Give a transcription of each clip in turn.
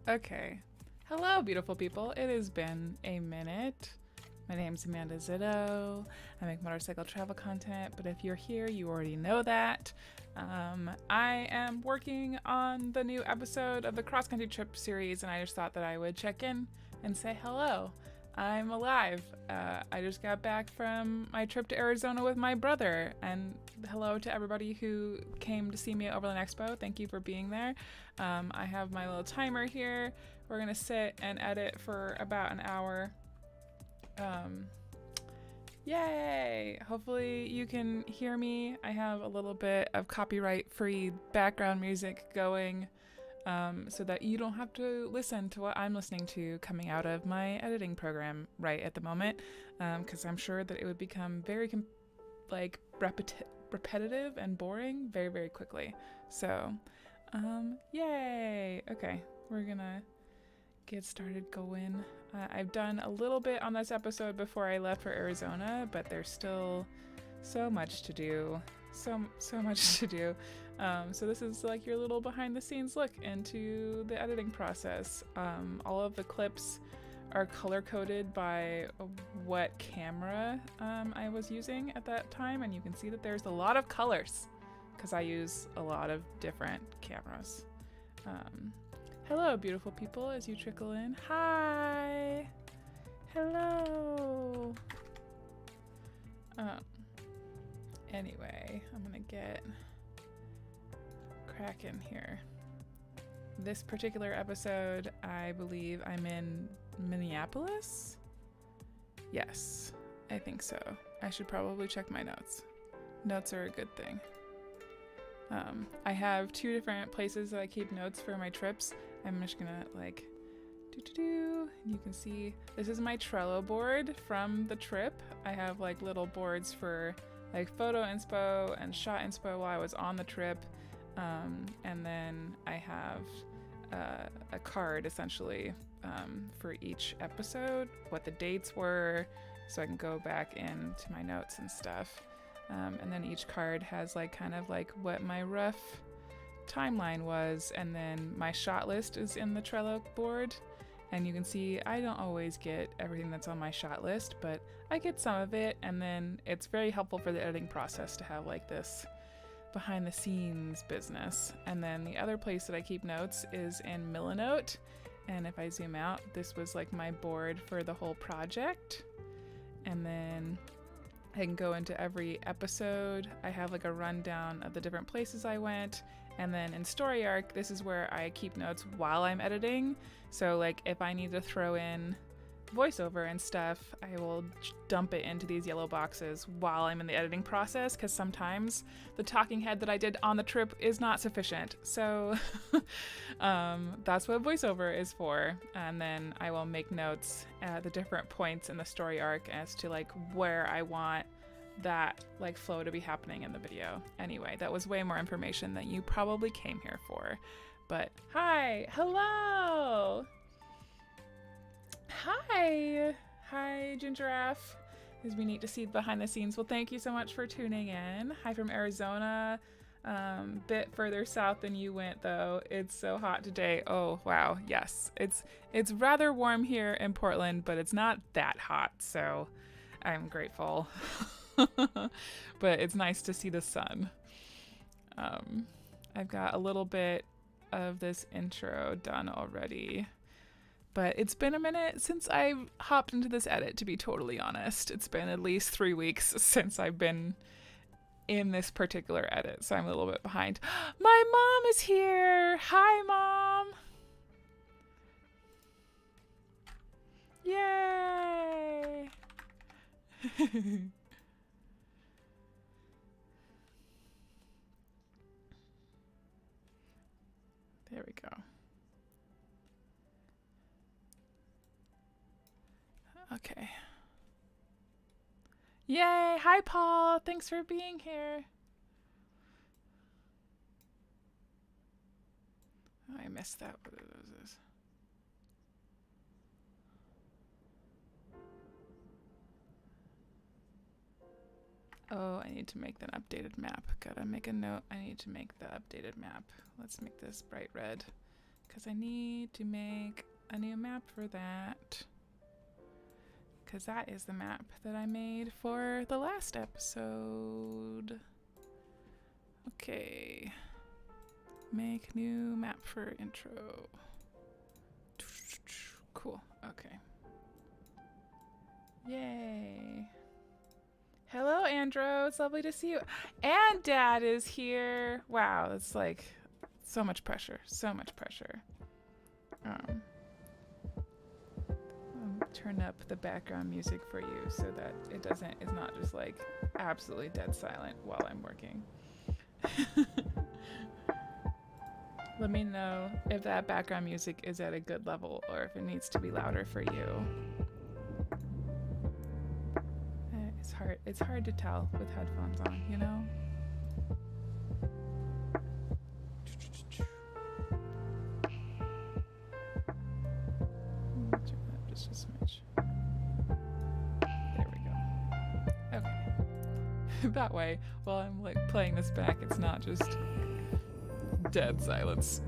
Okay. Hello, beautiful people. It has been a minute. My name's Amanda Zitto. I make motorcycle travel content, but if you're here, you already know that. I am working on the new episode of the cross country trip series, and I just thought that I would check in and say hello. I'm alive. I just got back from my trip to Arizona with my brother, and hello to everybody who came to see me at Overland Expo. Thank you for being there. I have my little timer here. We're gonna sit and edit for about an hour. Yay! Hopefully you can hear me. I have a little bit of copyright-free background music going, so that you don't have to listen to what I'm listening to coming out of my editing program right at the moment, because I'm sure that it would become very repetitive and boring very, very quickly. So, yay! Okay, we're gonna get started going. I've done a little bit on this episode before I left for Arizona, but there's still so much to do. So much to do. So this is like your little behind the scenes look into the editing process. All of the clips are color coded by what camera I was using at that time, and you can see that there's a lot of colors because I use a lot of different cameras. Hello, beautiful people, as you trickle in. Hi! Hello! Anyway, I'm gonna get cracking here. This particular episode, I believe I'm in Minneapolis? Yes, I think so. I should probably check my notes. Notes are a good thing. I have two different places that I keep notes for my trips. I'm just gonna you can see this is my Trello board from the trip. I have like little boards for like photo inspo and shot inspo while I was on the trip. And then I have a card essentially for each episode, what the dates were, so I can go back into my notes and stuff. And then each card has like kind of like what my rough timeline was, and then my shot list is in the Trello board. And you can see I don't always get everything that's on my shot list, but I get some of it, and then it's very helpful for the editing process to have like this behind the scenes business. And then the other place that I keep notes is in Milanote, and if I zoom out, this was like my board for the whole project. And then I can go into every episode. I have like a rundown of the different places I went. And then in Story Arc, this is where I keep notes while I'm editing. So like if I need to throw in voiceover and stuff, I will dump it into these yellow boxes while I'm in the editing process, because sometimes the talking head that I did on the trip is not sufficient. So that's what voiceover is for. And then I will make notes at the different points in the story arc as to like where I want that like flow to be happening in the video. Anyway, that was way more information than you probably came here for. But hi, hello. Hi, Gingeraf. It's be neat to see behind the scenes. Well, thank you so much for tuning in. Hi from Arizona. Bit further south than you went though. It's so hot today. Oh wow, yes. It's rather warm here in Portland, but it's not that hot, so I'm grateful. But it's nice to see the sun. I've got a little bit of this intro done already. But it's been a minute since I hopped into this edit, to be totally honest. It's been at least 3 weeks since I've been in this particular edit, so I'm a little bit behind. My mom is here! Hi, Mom! Yay! There we go. Okay. Yay! Hi, Paul! Thanks for being here. Oh, I missed that. What are those? Oh, I need to make an updated map. Gotta make a note. I need to make the updated map. Let's make this bright red. because I need to make a new map for that. Because that is the map that I made for the last episode. Okay. Make new map for intro. Cool. Okay. Yay. Hello, Andrew. It's lovely to see you. And Dad is here. Wow, it's like so much pressure. So much pressure. Turn up the background music for you so that it's not just like absolutely dead silent while I'm working. Let me know if that background music is at a good level or if it needs to be louder for you. It's hard to tell with headphones on, you know? Just a smidge. There we go. Okay. That way, while I'm like playing this back, it's not just dead silence.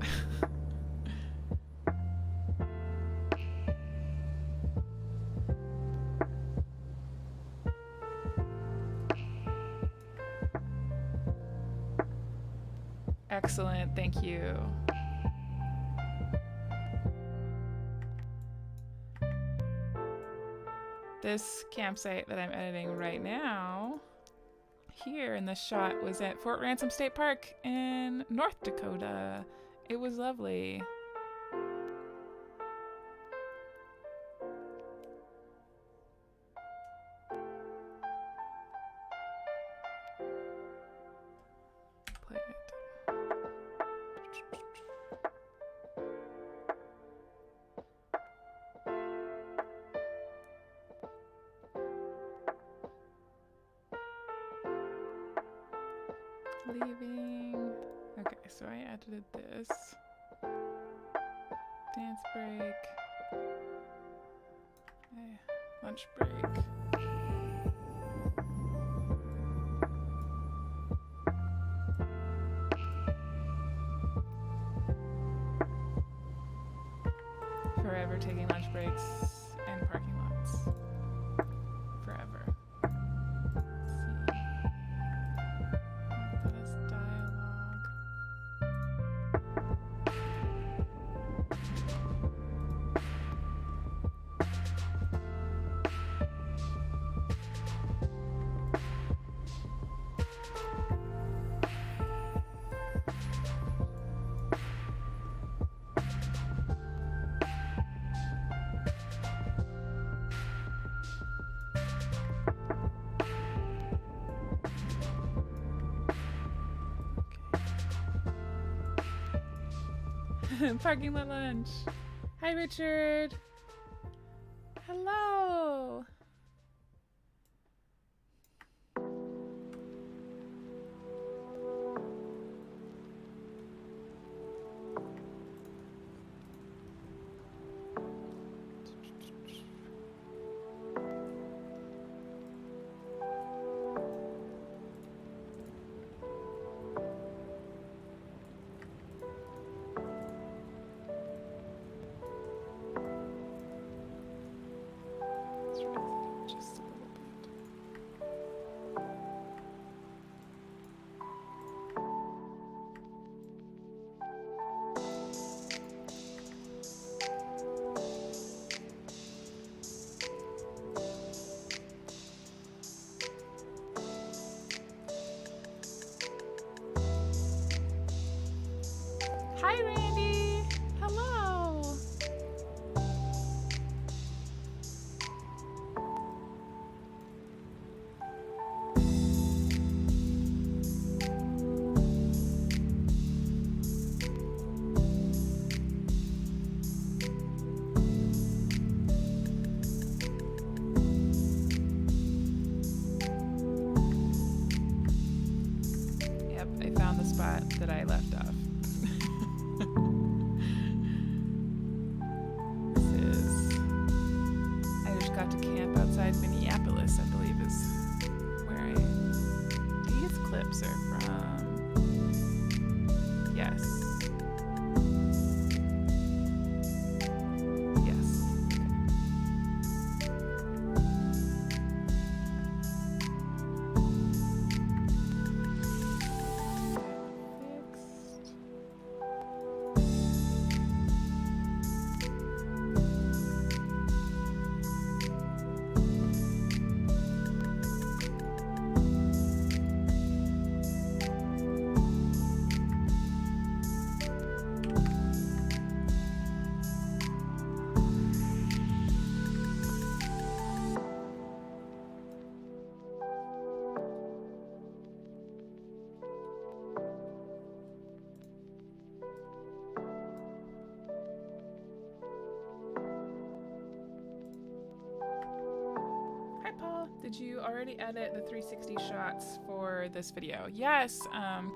Excellent, thank you. This campsite that I'm editing right now, here in this shot, was at Fort Ransom State Park in North Dakota. It was lovely. Play it. Leaving. Okay, so I edited this. Dance break. Okay, lunch break. Forever taking lunch breaks and parking lots. Forever. Let's see. That is dialogue. Parking lot lunch. Hi, Richard. Hello. Just a little bit. Hi, Randy. Hello. Yep, I found the spot that I left off. I just got to camp outside Minneapolis, I believe is where these clips are from. Yes. Did you already edit the 360 shots for this video? Yes,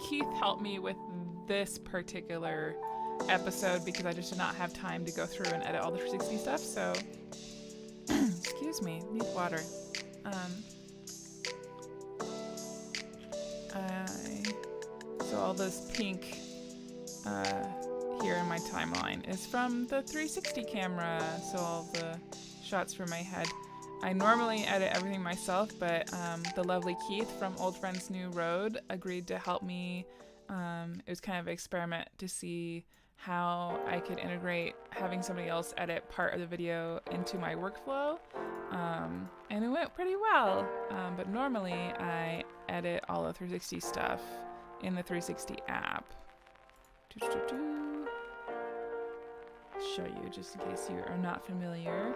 Keith helped me with this particular episode because I just did not have time to go through and edit all the 360 stuff, so excuse me, need water. So all this pink here in my timeline is from the 360 camera, so all the shots for my head. I normally edit everything myself, but the lovely Keith from Old Friends New Road agreed to help me. It was kind of an experiment to see how I could integrate having somebody else edit part of the video into my workflow, and it went pretty well. But normally I edit all the 360 stuff in the 360 app. Show you just in case you are not familiar.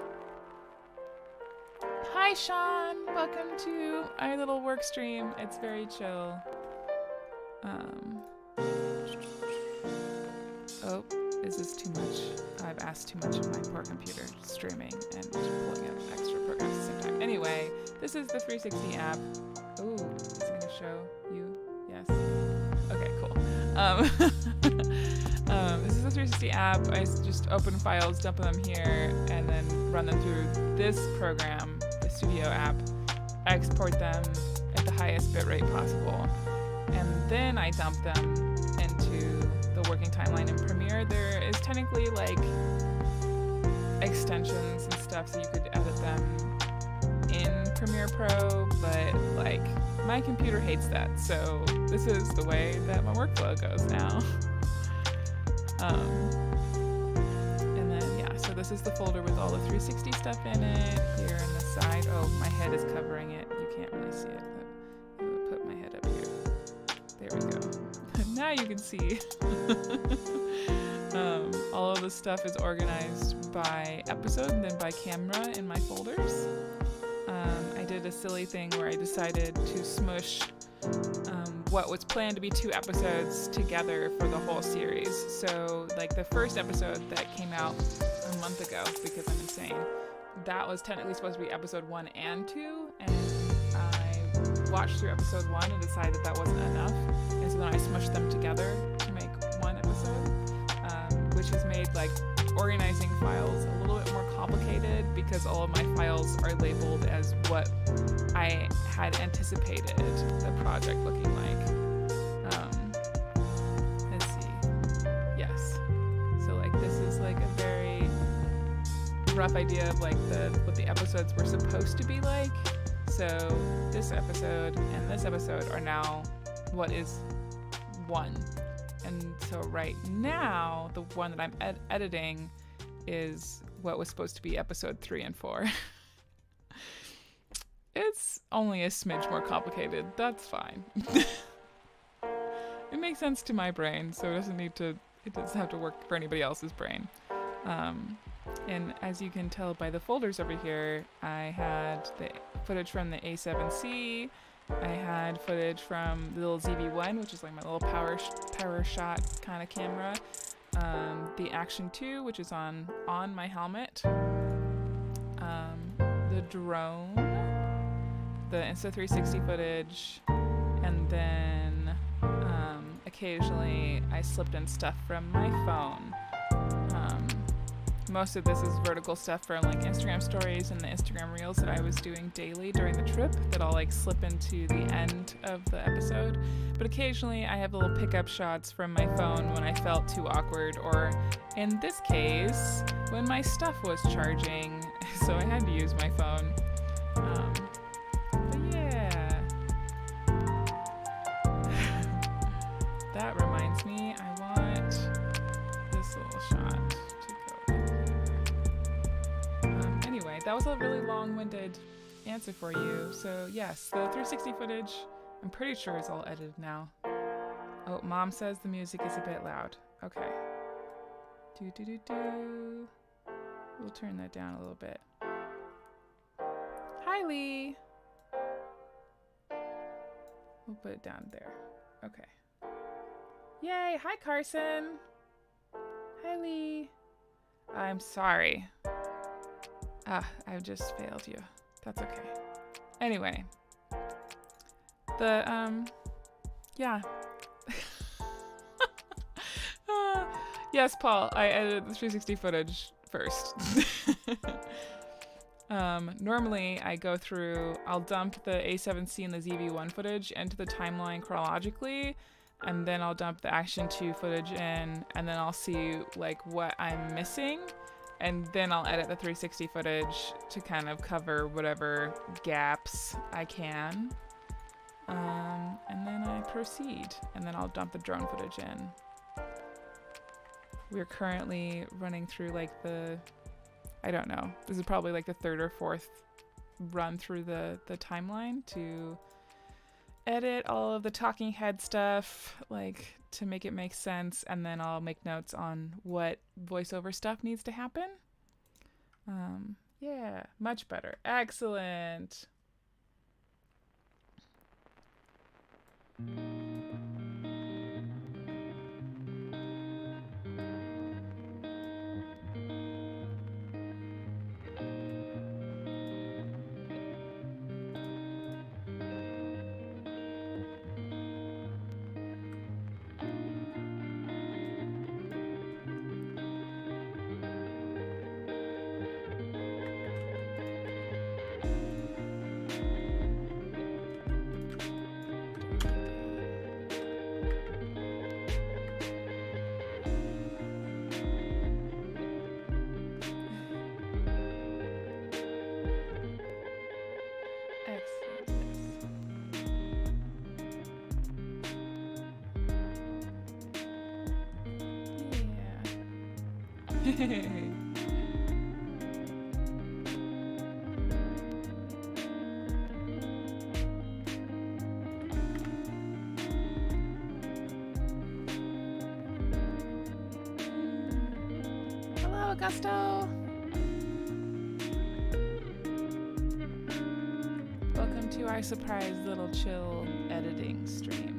Hi Sean, welcome to our little work stream. It's very chill. Oh, is this too much? I've asked too much of my poor computer streaming and pulling up extra programs at the same time. Anyway, this is the 360 app. Oh, is it gonna show you? Yes. Okay, cool. This is the 360 app. I just open files, dump them here, and then run them through this program, the Studio app, export them at the highest bitrate possible, and then I dump them into the working timeline in Premiere. There is technically like extensions and stuff so you could edit them in Premiere Pro, but like my computer hates that, so this is the way that my workflow goes now. And then yeah, so this is the folder with all the 360 stuff in it. Here on the side, oh, my head is covering it. You can't really see it, but I'm gonna put my head up here. There we go. Now you can see. All of this stuff is organized by episode and then by camera in my folders. I did a silly thing where I decided to smush what was planned to be 2 episodes together for the whole series. So like the first episode that came out a month ago, because I'm insane, that was technically supposed to be episode 1 and 2, and I watched through episode 1 and decided that wasn't enough, and so then I smushed them together to make 1 episode, which has made like organizing files a little bit more complicated because all of my files are labeled as what I had anticipated the project looking like. Let's see. Yes. So like this is like a very rough idea of like what the episodes were supposed to be like. So this episode and this episode are now what is 1. And so right now, the one that I'm editing is what was supposed to be episode 3 and 4. It's only a smidge more complicated. That's fine. It makes sense to my brain, so it doesn't have to work for anybody else's brain. And as you can tell by the folders over here, I had the footage from the A7C. I had footage from the little ZV-1, which is like my little power shot kind of camera. The Action 2, which is on my helmet. The drone. The Insta360 footage. And then occasionally I slipped in stuff from my phone. Most of this is vertical stuff from like Instagram stories and the Instagram reels that I was doing daily during the trip that I'll like slip into the end of the episode. But occasionally I have little pickup shots from my phone when I felt too awkward, or in this case, when my stuff was charging, so I had to use my phone. But yeah. That reminds me, I want this little shot. That was a really long-winded answer for you. So yes, the 360 footage, I'm pretty sure is all edited now. Oh, Mom says the music is a bit loud. Okay. We'll turn that down a little bit. Hi, Lee. We'll put it down there. Okay. Yay! Hi, Carson. Hi, Lee. I'm sorry. I've just failed you. That's okay. Anyway, yeah. Yes, Paul, I edited the 360 footage first. Normally I go through, I'll dump the A7C and the ZV-1 footage into the timeline chronologically, and then I'll dump the Action 2 footage in, and then I'll see like what I'm missing, and then I'll edit the 360 footage to kind of cover whatever gaps I can. And then I proceed, and then I'll dump the drone footage in. We're currently running through like I don't know, this is probably like the third or fourth run through the timeline to edit all of the talking head stuff, like to make it make sense, and then I'll make notes on what voiceover stuff needs to happen. Yeah, much better. Excellent. Hello, Augusto. Welcome to our surprise little chill editing stream.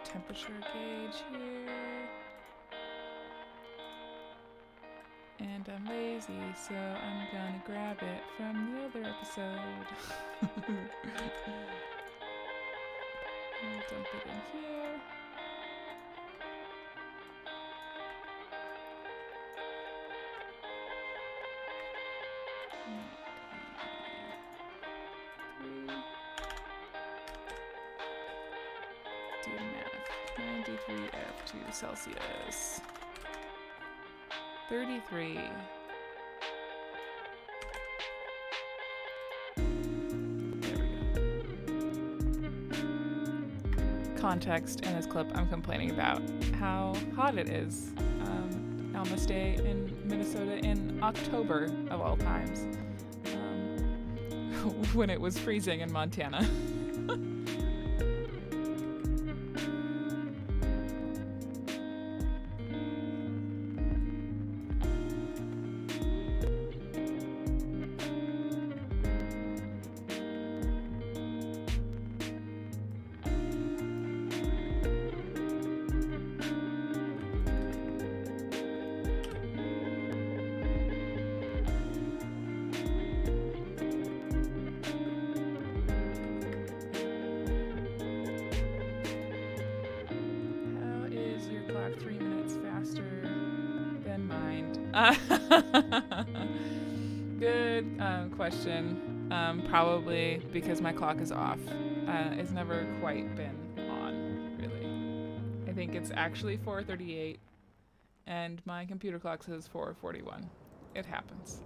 Temperature gauge here, and I'm lazy, so I'm gonna grab it from the other episode. I'll dump it in here. Do math. 93 F2 Celsius. 33. There we go. Context in this clip, I'm complaining about how hot it is on this day in Minnesota in October of all times, when it was freezing in Montana. Good question. Probably because my clock is off. It's never quite been on, really. I think it's actually 4:38, and my computer clock says 4:41. It happens.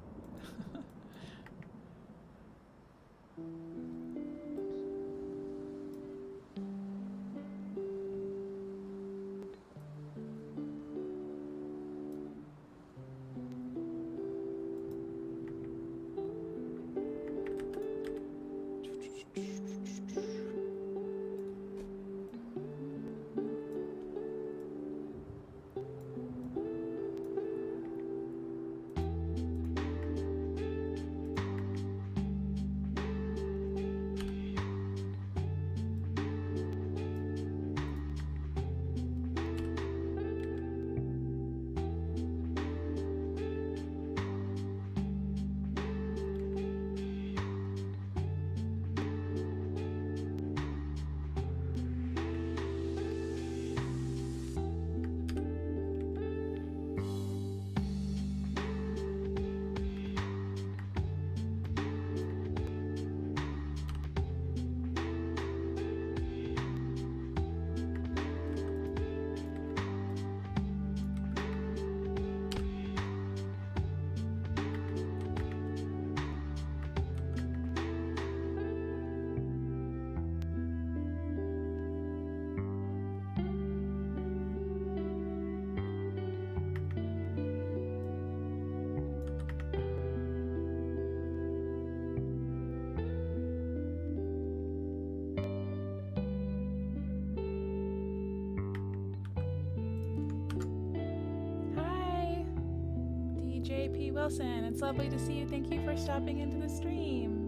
JP Wilson, it's lovely to see you. Thank you for stopping into the stream.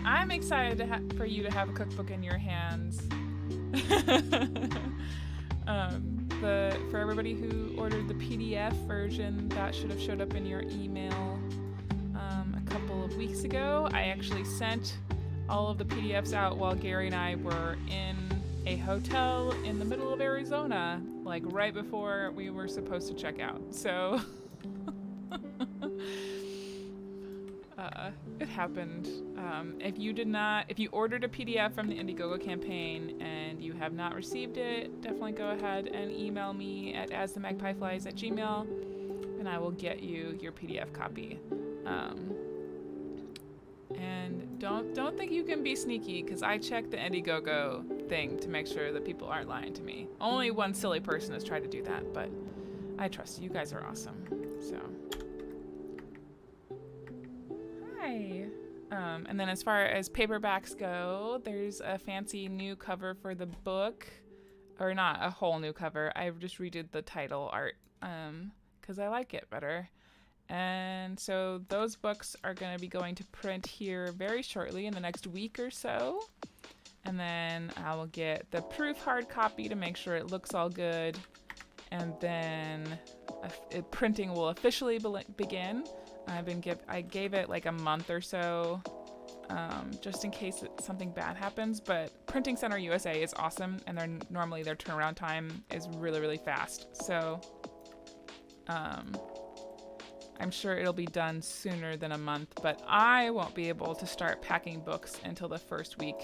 I'm excited for you to have a cookbook in your hands. For everybody who ordered the PDF version, that should have showed up in your email a couple of weeks ago. I actually sent all of the PDFs out while Gary and I were in a hotel in the middle of Arizona, like right before we were supposed to check out. So it happened. If you ordered a PDF from the Indiegogo campaign and you have not received it, definitely go ahead and email me at asthemagpieflies@gmail.com and I will get you your PDF copy. And don't think you can be sneaky, because I checked the Indiegogo thing to make sure that people aren't lying to me. Only one silly person has tried to do that, but I trust you. You guys are awesome. So, hi. And then as far as paperbacks go, there's a fancy new cover for the book, or not a whole new cover. I've just redid the title art because I like it better. And so those books are going to be going to print here very shortly in the next week or so. And then I will get the proof hard copy to make sure it looks all good. And then printing will officially begin. I gave it like a month or so, just in case something bad happens. But Printing Center USA is awesome, and normally their turnaround time is really, really fast. So I'm sure it'll be done sooner than a month, but I won't be able to start packing books until the first week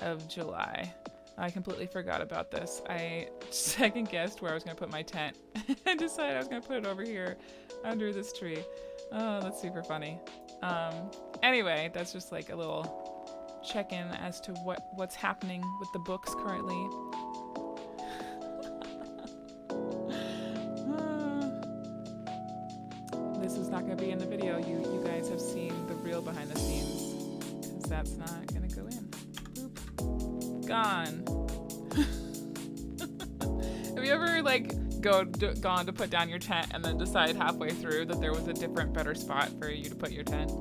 of July. I completely forgot about this. I second guessed where I was going to put my tent. I decided I was going to put it over here under this tree. Oh, that's super funny. Anyway, that's just like a little check-in as to what's happening with the books currently. This is not going to be in the video. You guys have seen the real behind the scenes, because that's not going to go in. Boop. Gone. Have you ever gone to put down your tent and then decide halfway through that there was a different, better spot for you to put your tent?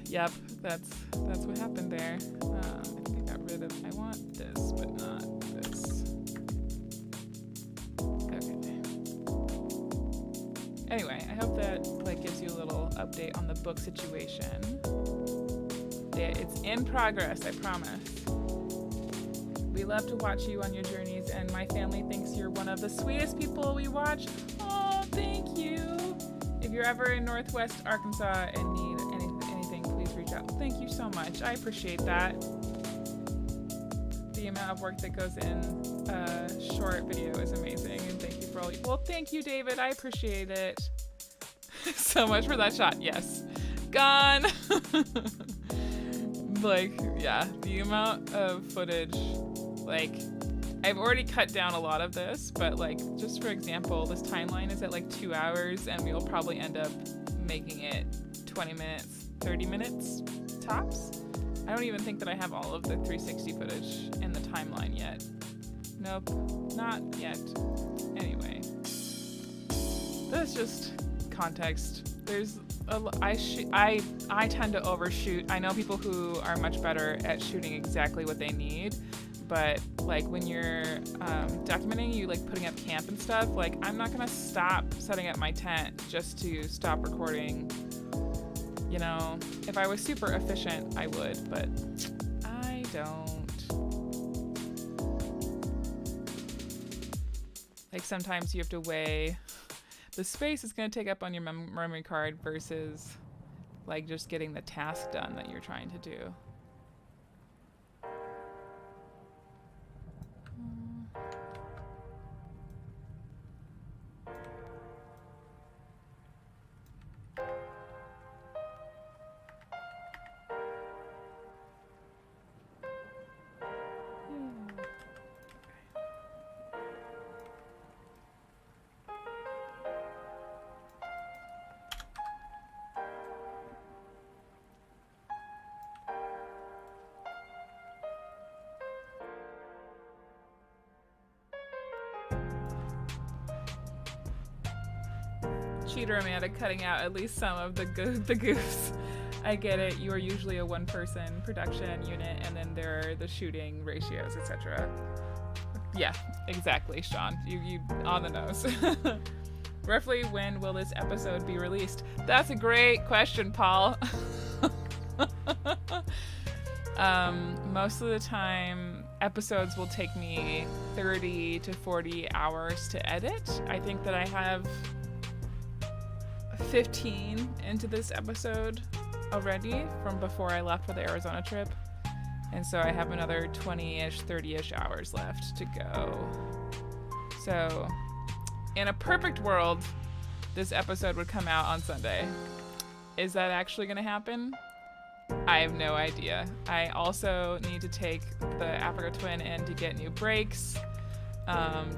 Yep, that's what happened there. I think I got rid of. I want this, but not this. Okay. Anyway, I hope that gives you a little update on the book situation. It's in progress, I promise. We love to watch you on your journeys, and my family thinks you're one of the sweetest people we watch. Oh, thank you. If you're ever in Northwest Arkansas and need anything, please reach out. Thank you so much. I appreciate that. The amount of work that goes in a short video is amazing, and thank you for all. Well, thank you, David. I appreciate it so much for that shot. Yes, gone. Yeah, the amount of footage. I've already cut down a lot of this, but just for example, this timeline is at 2 hours, and we'll probably end up making it 20 minutes, 30 minutes tops. I don't even think that I have all of the 360 footage in the timeline yet. Nope, not yet. Anyway, that's just context. I tend to overshoot. I know people who are much better at shooting exactly what they need, but when you're documenting, you putting up camp and stuff, I'm not gonna stop setting up my tent just to stop recording. You know, if I was super efficient, I would, but I don't. Sometimes you have to weigh the space it's gonna take up on your memory card versus just getting the task done that you're trying to do. Cheater Amanda cutting out at least some of the goofs. I get it. You are usually a one-person production unit, and then there are the shooting ratios, etc. Yeah, exactly, Sean. You on the nose. Roughly when will this episode be released? That's a great question, Paul. Most of the time, episodes will take me 30 to 40 hours to edit. I think that I have 15 into this episode already from before I left for the Arizona trip. And so I have another 20-ish, 30-ish hours left to go. So in a perfect world, this episode would come out on Sunday. Is that actually going to happen? I have no idea. I also need to take the Africa Twin in to get new brakes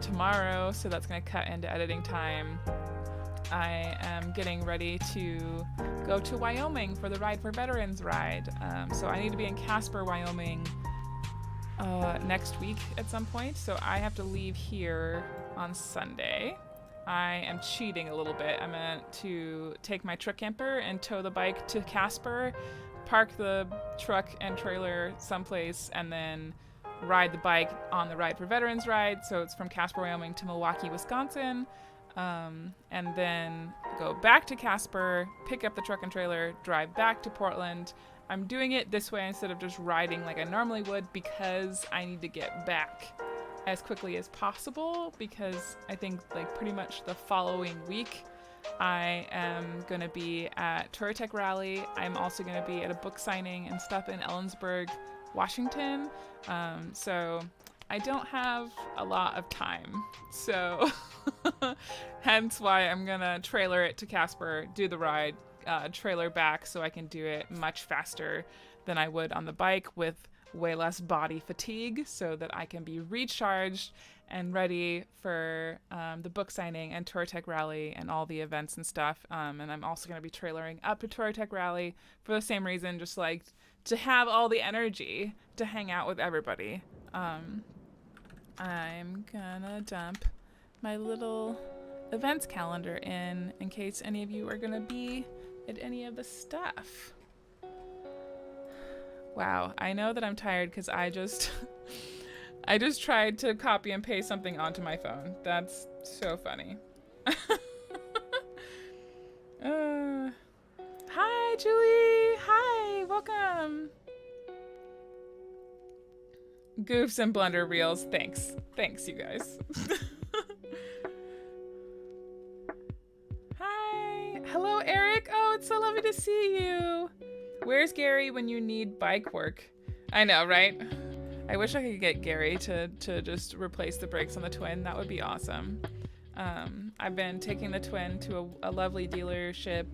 tomorrow, so that's going to cut into editing time. I am getting ready to go to Wyoming for the Ride for Veterans ride. So I need to be in Casper, Wyoming next week at some point. So I have to leave here on Sunday. I am cheating a little bit. I'm going to take my truck camper and tow the bike to Casper, park the truck and trailer someplace, and then ride the bike on the Ride for Veterans ride. So it's from Casper, Wyoming to Milwaukee, Wisconsin. And then go back to Casper, pick up the truck and trailer, drive back to Portland. I'm doing it this way instead of just riding like I normally would because I need to get back as quickly as possible, because I think like pretty much the following week I am going to be at Touratech Rally. I'm also going to be at a book signing and stuff in Ellensburg, Washington. So I don't have a lot of time. So hence why I'm going to trailer it to Casper, do the ride, trailer back so I can do it much faster than I would on the bike with way less body fatigue, so that I can be recharged and ready for the book signing and Touratech Rally and all the events and stuff. And I'm also going to be trailering up to Touratech Rally for the same reason, just like to have all the energy to hang out with everybody. I'm gonna dump my little events calendar in case any of you are gonna be at any of the stuff. Wow, I know that I'm tired because I just tried to copy and paste something onto my phone. That's so funny. Hi, Julie. Hi, welcome. Goofs and blunder reels. Thanks, you guys. Hi. Hello, Eric. Oh, it's so lovely to see you. Where's Gary when you need bike work? I know, right? I wish I could get Gary to just replace the brakes on the Twin. That would be awesome. I've been taking the Twin to a lovely dealership.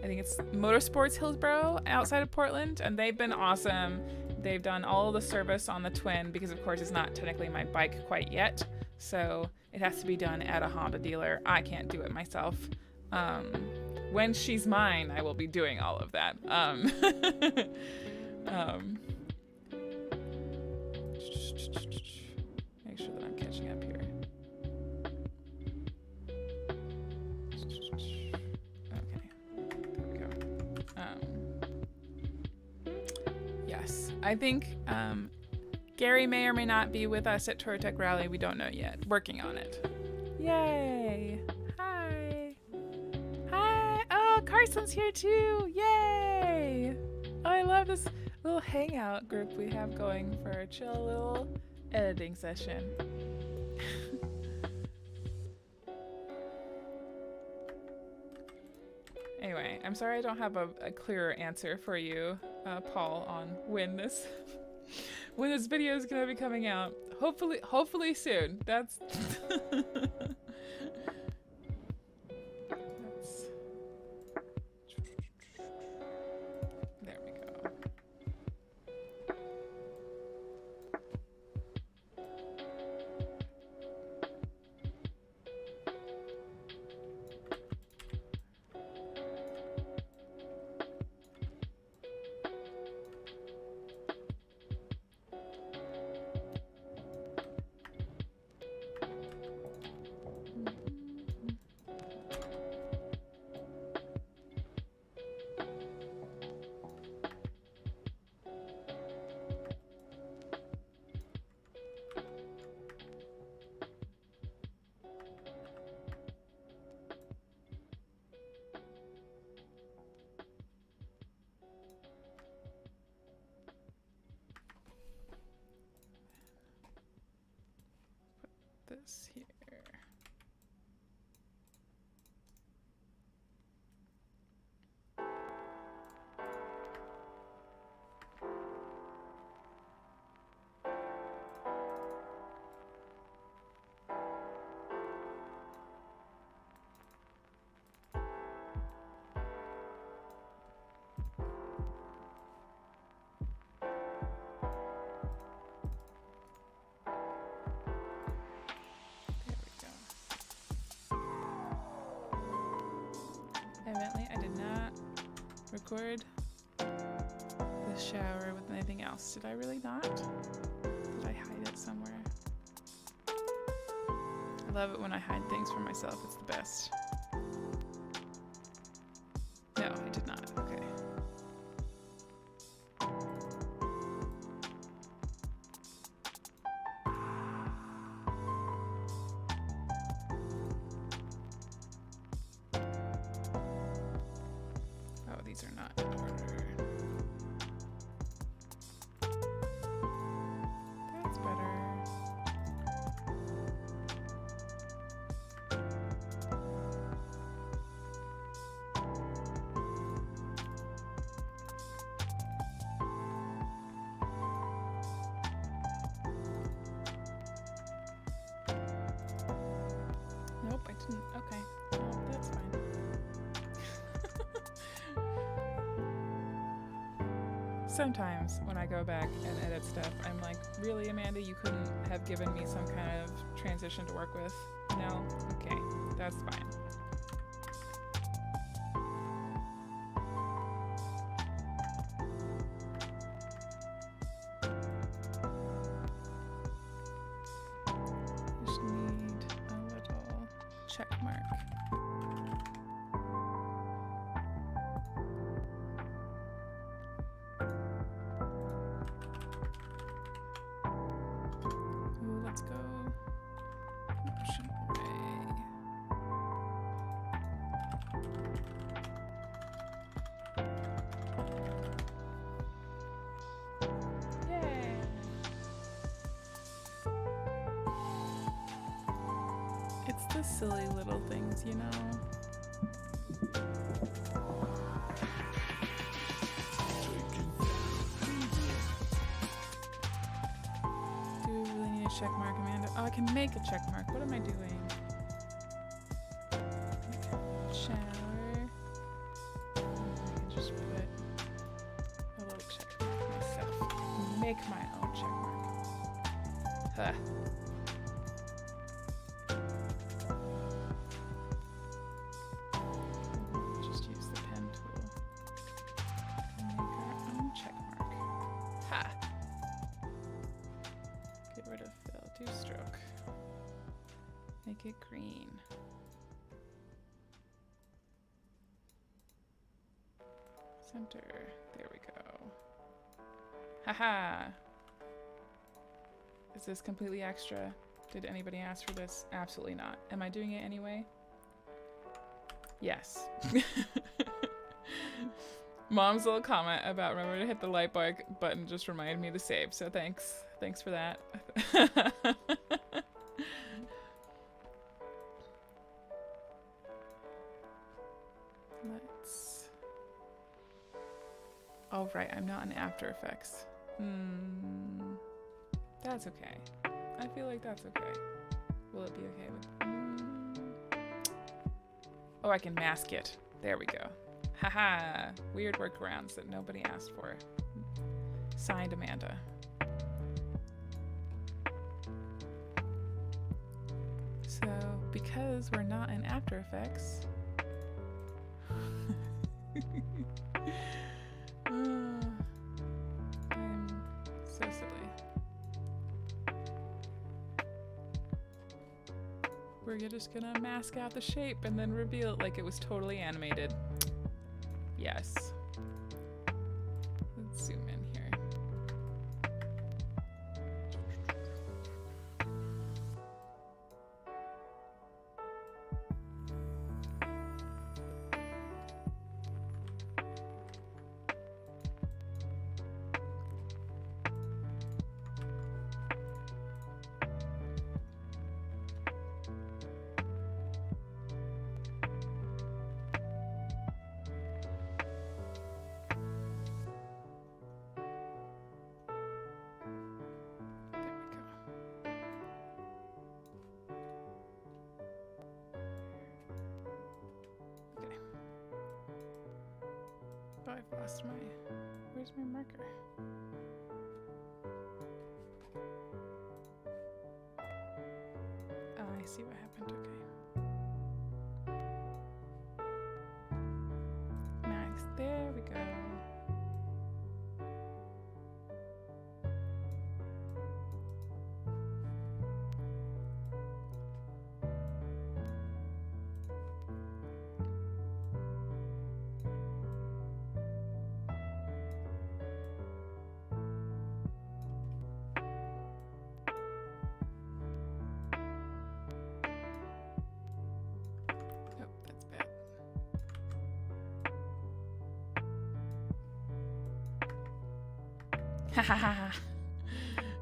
I think it's Motorsports Hillsboro outside of Portland, and they've been awesome. They've done all of the service on the Twin because, of course, it's not technically my bike quite yet. So it has to be done at a Honda dealer. I can't do it myself. When she's mine, I will be doing all of that. Make sure that I'm catching up here. Okay, there we go. Yes, I think Gary may or may not be with us at Touratech Rally. We don't know yet. Working on it. Yay! Hi! Hi! Oh, Carson's here too! Yay! Oh, I love this little hangout group we have going for a chill little editing session. Anyway, I'm sorry I don't have a clearer answer for you, Paul, on when this video is gonna be coming out. Hopefully soon. That's there we go. this here. Evidently, I did not record the shower with anything else. Did I really not? Did I hide it somewhere? I love it when I hide things from myself. It's the best. No, I did not. Okay. These are not in order. That's better. Nope, I didn't. Okay. Well, that's fine. Sometimes when I go back and edit stuff, I'm like, really, Amanda, you couldn't have given me some kind of transition to work with? No? Okay, that's fine. Just need a little check mark. Let's go motion array. Yay! It's the silly little things, you know? Check mark, Amanda. Oh, I can make a check mark. What am I doing? Shower. I can just put a little check mark myself. Make my own check mark. Huh. Just use the pen tool. Make our own check mark. Ha! Get rid of fill, do stroke. Make it green. Center, there we go. Haha! Is this completely extra? Did anybody ask for this? Absolutely not. Am I doing it anyway? Yes. Mom's little comment about remember to hit the like button just reminded me to save, so thanks. Thanks for that. Let's... Oh, right, I'm not in After Effects. That's okay. I feel like that's okay. Will it be okay with... Oh, I can mask it. There we go. Haha! Weird workarounds that nobody asked for. Signed, Amanda. So, because we're not in After Effects... I'm so silly. We're just gonna mask out the shape and then reveal it like it was totally animated. Yes. Let's zoom in here. Oh, I've lost my... Where's my marker? Oh, I see what happened. Okay. Nice. There we go.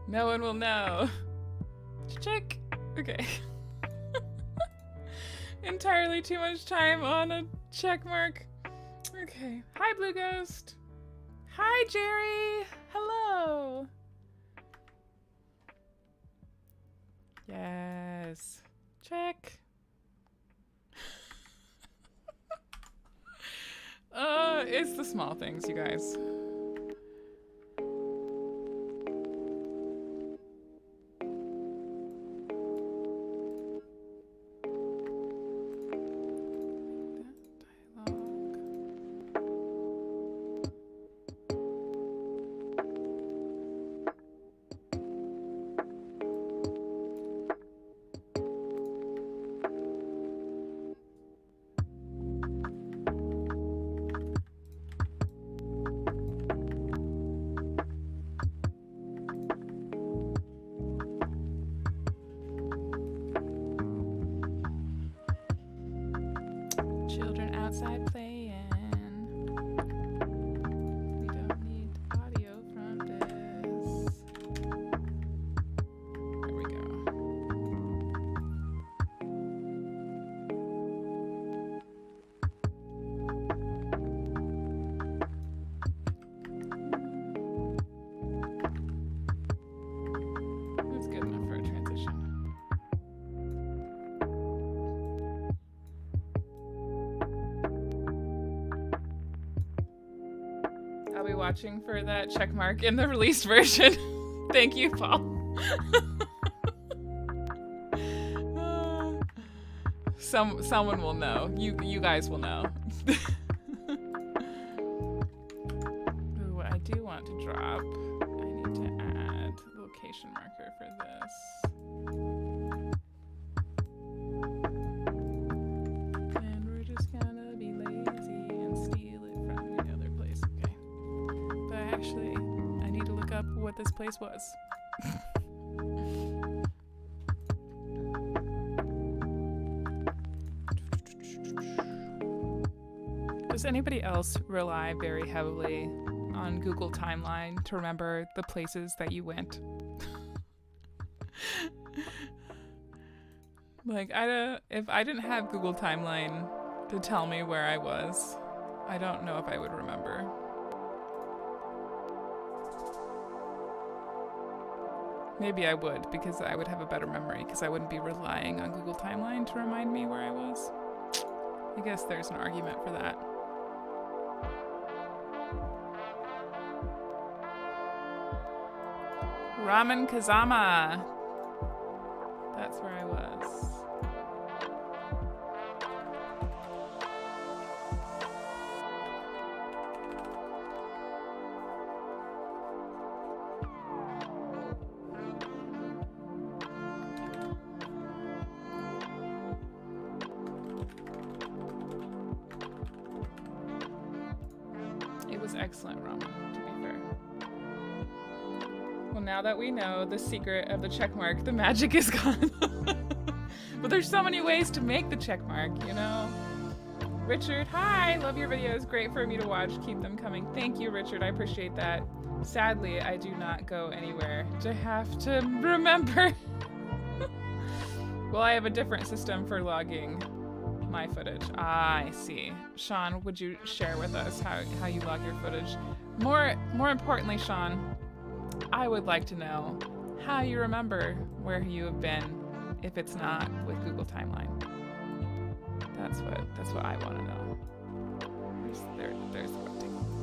No one will know. Check. Okay. Entirely too much time on a check mark. Okay. Hi, Blue Ghost. Hi, Jerry. Hello. Yes. Check. It's the small things, you guys. Children outside playing. We don't need audio from this. There we go. That's good enough for a transition. I'll be watching for that check mark in the released version. Thank you, Paul. Someone will know. You guys will know. Ooh, I do want to drop. I need to add location marker for this. And we're just gonna be lazy and steal it from the other place. Okay. But actually, I need to look up what this place was. Does anybody else rely very heavily on Google Timeline to remember the places that you went? Like, if I didn't have Google Timeline to tell me where I was, I don't know if I would remember. Maybe I would, because I would have a better memory, because I wouldn't be relying on Google Timeline to remind me where I was. I guess there's an argument for that. Ramen Kazama. That's where I was. It was excellent ramen, to be fair. Well, now that we know the secret of the checkmark, the magic is gone. But there's so many ways to make the checkmark, you know? Richard, hi! Love your videos. Great for me to watch. Keep them coming. Thank you, Richard. I appreciate that. Sadly, I do not go anywhere to have to remember. Well, I have a different system for logging my footage. Ah, I see. Sean, would you share with us how you log your footage? More importantly, Sean, I would like to know how you remember where you have been if it's not with Google Timeline. That's what I want to know. There's the website.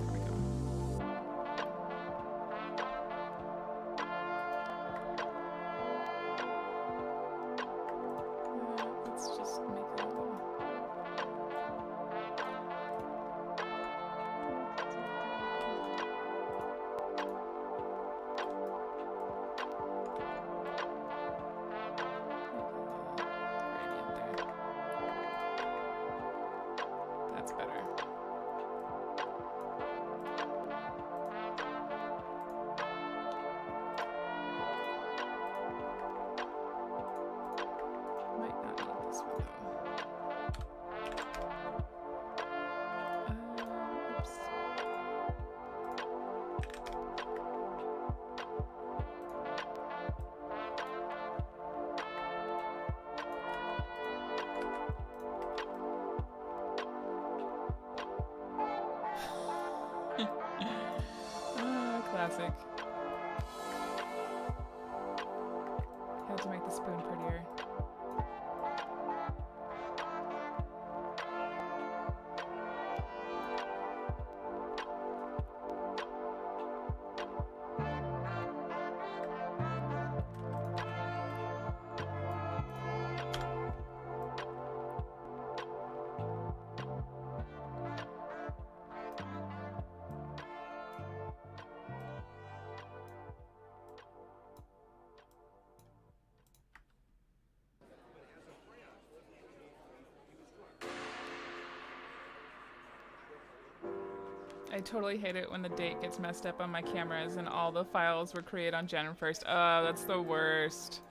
I totally hate it when the date gets messed up on my cameras and all the files were created on January 1st. Oh, that's the worst.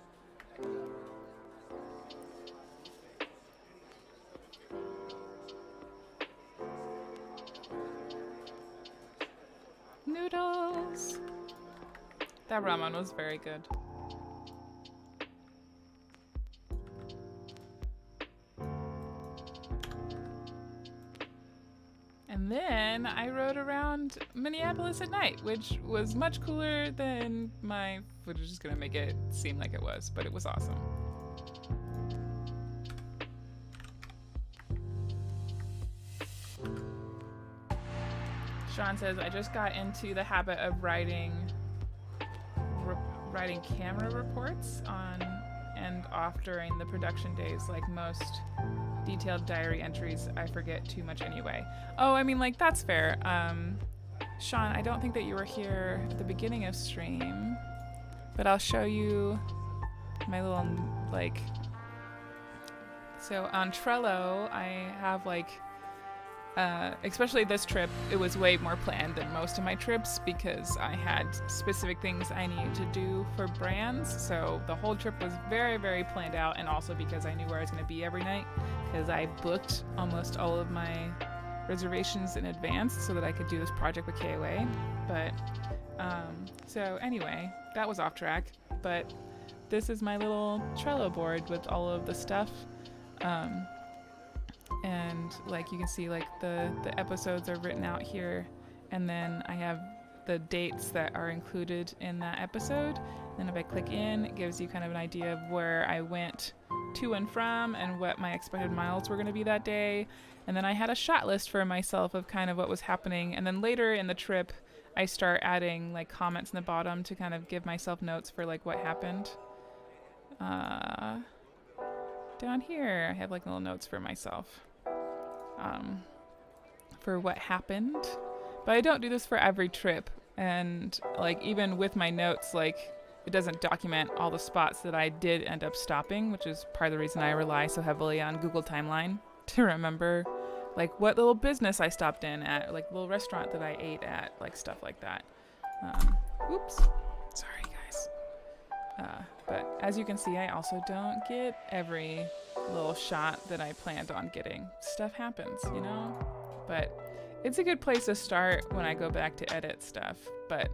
Noodles! That ramen was very good. And then I rode around Minneapolis at night, which was much cooler than my footage is gonna make it seem like it was, but it was awesome. Sean says, I just got into the habit of writing camera reports on and off during the production days. Like most detailed diary entries, I forget too much anyway. Oh, I mean, like, that's fair. Sean, I don't think that you were here at the beginning of stream, but I'll show you my little, like, so on Trello, I have, like, especially this trip, it was way more planned than most of my trips because I had specific things I needed to do for brands. So the whole trip was very, very planned out, and also because I knew where I was going to be every night because I booked almost all of my reservations in advance so that I could do this project with KOA. But so anyway, that was off track. But this is my little Trello board with all of the stuff. And like you can see, like the episodes are written out here, and then I have the dates that are included in that episode. And if I click in, it gives you kind of an idea of where I went to and from and what my expected miles were going to be that day. And then I had a shot list for myself of kind of what was happening. And then later in the trip, I start adding like comments in the bottom to kind of give myself notes for like what happened. Down here, I have like little notes for myself. For what happened, but I don't do this for every trip, and like even with my notes, like it doesn't document all the spots that I did end up stopping, which is part of the reason I rely so heavily on Google Timeline to remember like what little business I stopped in at, like little restaurant that I ate at, like stuff like that. Oops, sorry guys. But as you can see, I also don't get every little shot that I planned on getting. Stuff happens, you know? But it's a good place to start when I go back to edit stuff. But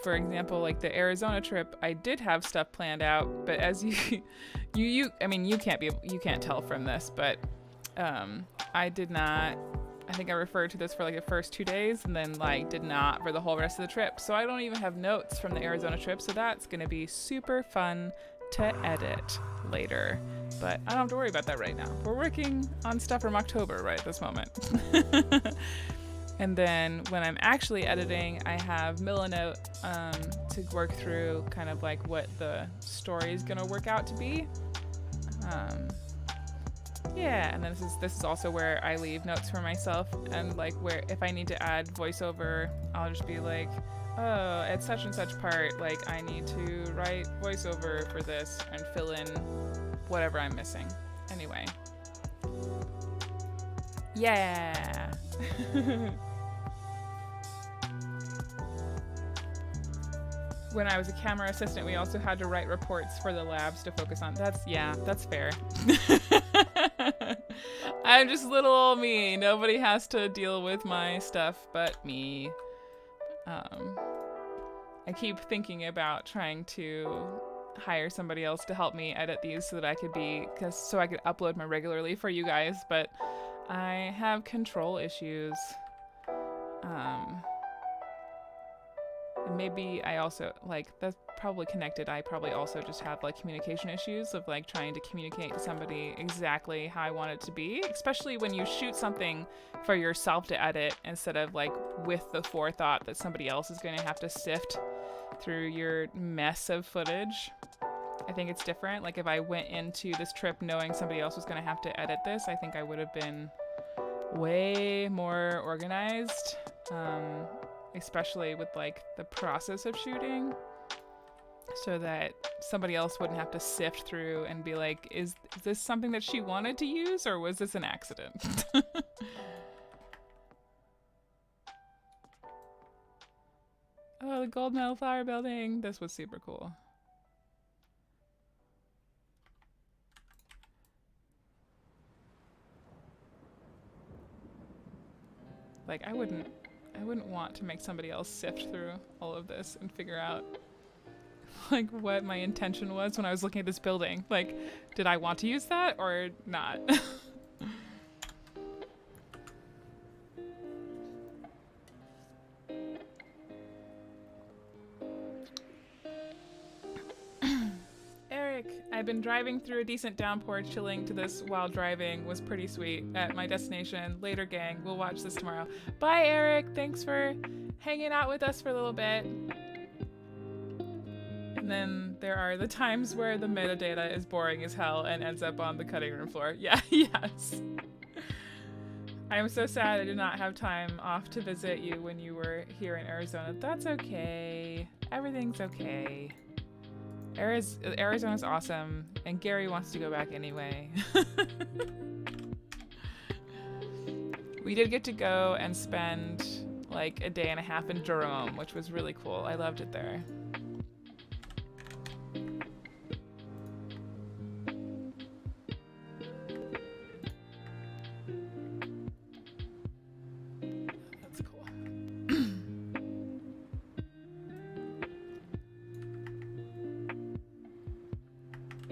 for example, like the Arizona trip, I did have stuff planned out, but as you I mean, you can't tell from this, but I did not. I think I referred to this for like the first 2 days and then like did not for the whole rest of the trip. So I don't even have notes from the Arizona trip. So that's going to be super fun to edit later. But I don't have to worry about that right now. We're working on stuff from October right at this moment. And then when I'm actually editing, I have Milanote to work through kind of like what the story is going to work out to be. Yeah, and then this is also where I leave notes for myself, and like where if I need to add voiceover, I'll just be like, oh, at such and such part, like I need to write voiceover for this and fill in whatever I'm missing. Anyway. Yeah. When I was a camera assistant, we also had to write reports for the labs to focus on. That's fair. I'm just little old me. Nobody has to deal with my stuff but me. I keep thinking about trying to hire somebody else to help me edit these so that I could so I could upload them regularly for you guys, but I have control issues. And maybe I also, like, that's probably connected. I probably also just have, like, communication issues of, like, trying to communicate to somebody exactly how I want it to be, especially when you shoot something for yourself to edit instead of, like, with the forethought that somebody else is going to have to sift through your mess of footage. I think it's different. Like, if I went into this trip knowing somebody else was going to have to edit this, I think I would have been way more organized. Especially with like the process of shooting, so that somebody else wouldn't have to sift through and be like, is this something that she wanted to use or was this an accident? Oh, the gold medal flower building. This was super cool. Like, I wouldn't want to make somebody else sift through all of this and figure out like what my intention was when I was looking at this building. Like, did I want to use that or not? Eric, I've been driving through a decent downpour, chilling to this while driving. Was pretty sweet. At my destination. Later, gang. We'll watch this tomorrow. Bye, Eric. Thanks for hanging out with us for a little bit. And then there are the times where the metadata is boring as hell and ends up on the cutting room floor. Yeah, yes. I am so sad I did not have time off to visit you when you were here in Arizona. That's okay. Everything's okay. Arizona's awesome, and Gary wants to go back anyway. We did get to go and spend like a day and a half in Jerome, which was really cool. I loved it there.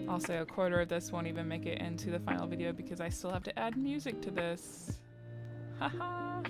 Also, a quarter of this won't even make it into the final video because I still have to add music to this. Haha.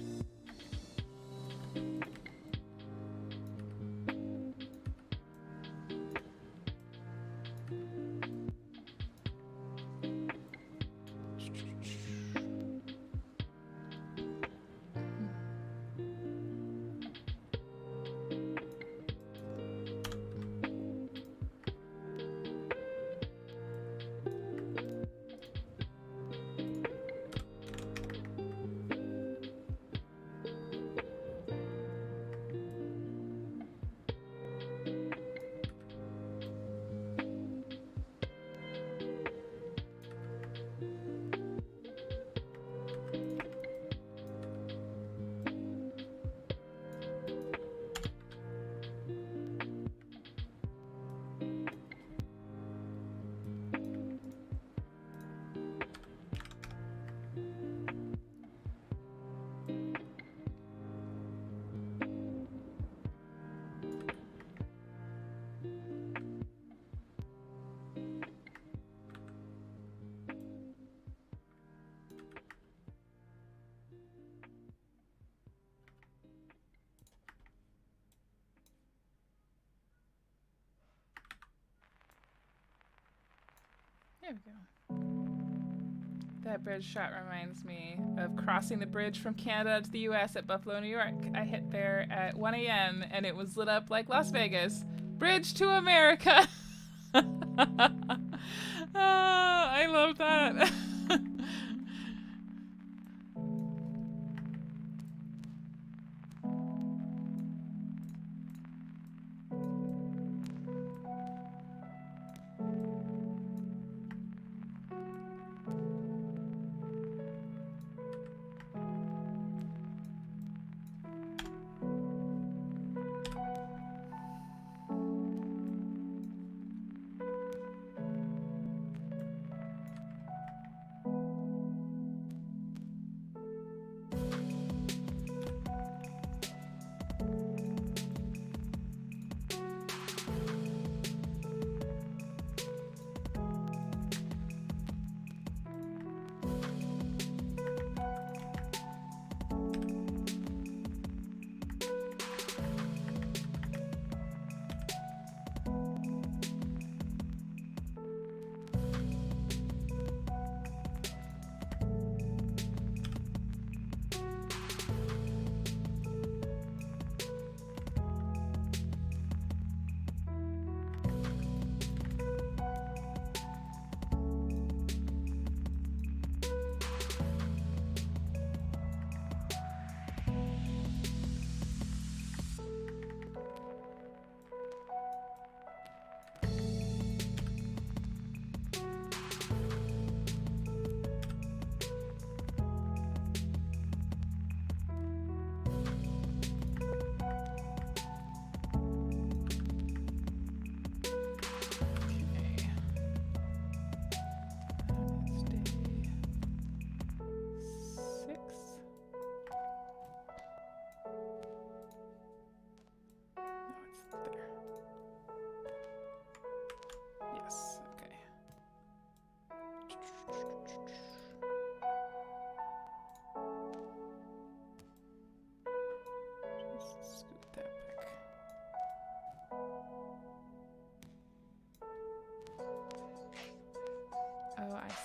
There we go. That bridge shot reminds me of crossing the bridge from Canada to the US at Buffalo, New York. I hit there at 1 a.m. and it was lit up like Las Vegas. Bridge to America! Oh, I love that.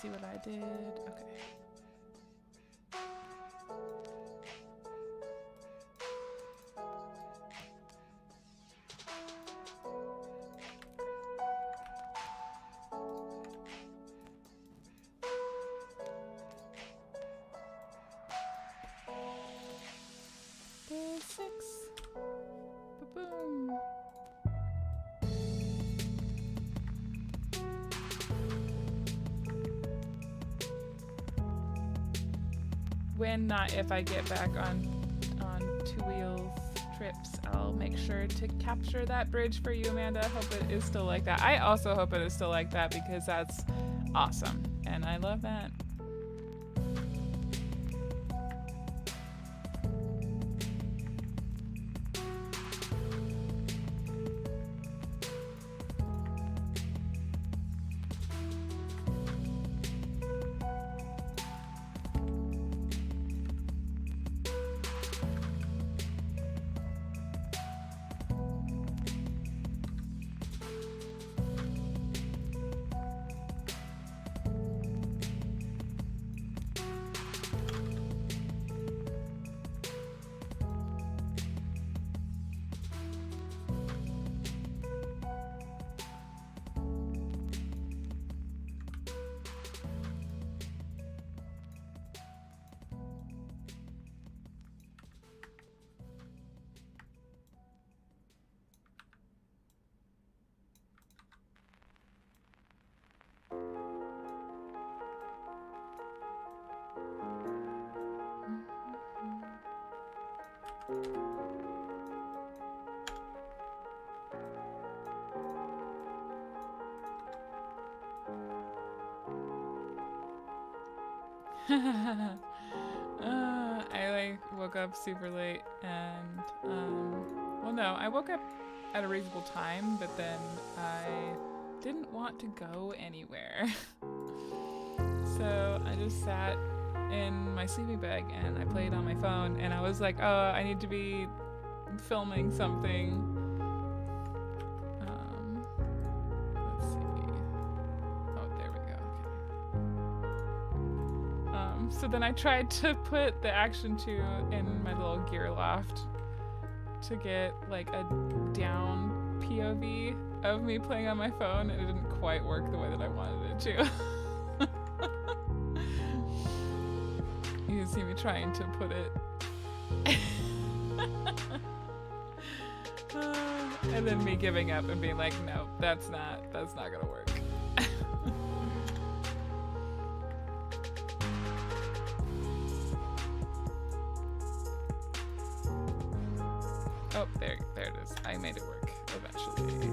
see what I did. Okay. Day 6. Ba-boom. When, not if, I get back on Two Wheels trips, I'll make sure to capture that bridge for you, Amanda. Hope it is still like that. I also hope it is still like that because that's awesome, and I love that. I woke up super late and well, no, I woke up at a reasonable time, but then I didn't want to go anywhere. So I just sat in my sleeping bag and I played on my phone, and I was like, oh, I need to be filming something. Let's see. Oh, there we go. Okay. So then I tried to put the Action 2 in my little gear loft to get like a down POV of me playing on my phone, and it didn't quite work the way that I wanted it to. You can see me trying to put it. And then me giving up and being like, no, that's not gonna work. Oh, there it is. I made it work eventually.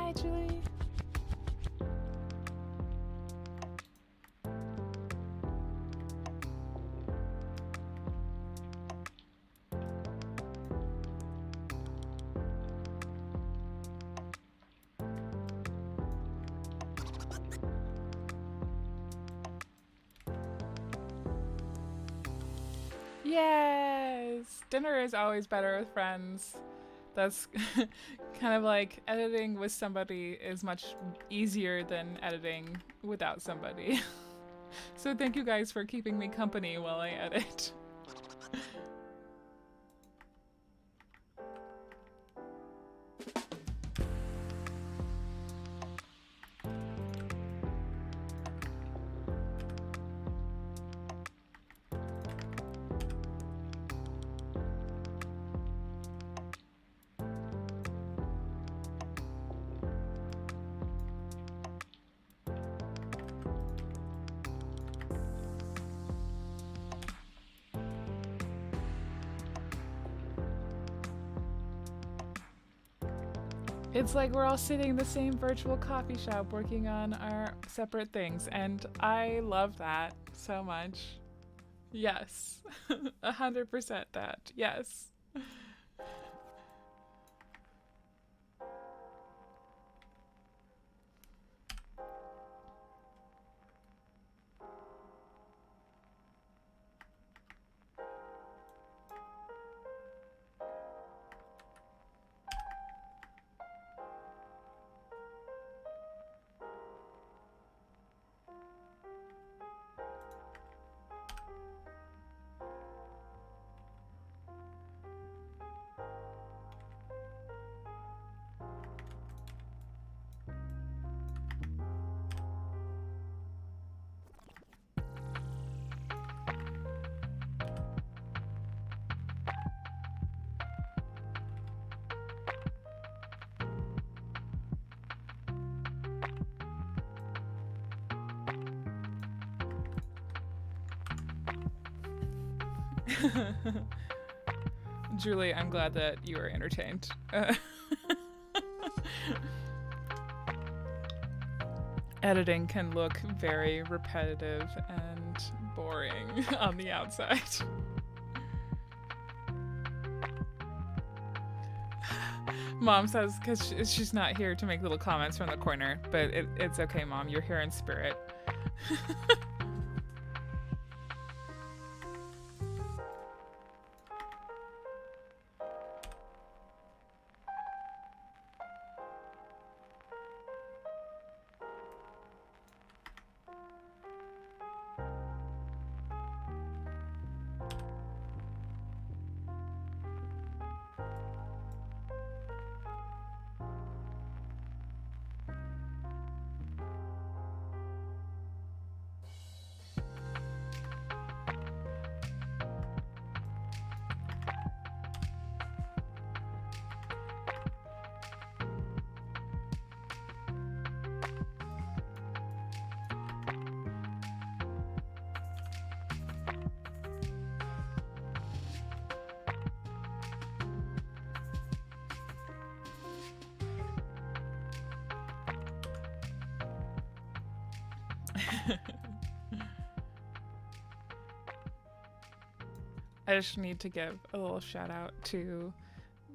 Hi, Julie. Yes! Dinner is always better with friends. That's kind of like editing with somebody is much easier than editing without somebody. So thank you guys for keeping me company while I edit. It's like we're all sitting in the same virtual coffee shop working on our separate things, and I love that so much. Yes. 100% that. Yes. Julie, I'm glad that you are entertained. Editing can look very repetitive and boring on the outside. Mom says, because she's not here to make little comments from the corner, but it's okay, Mom. You're here in spirit. I just need to give a little shout out to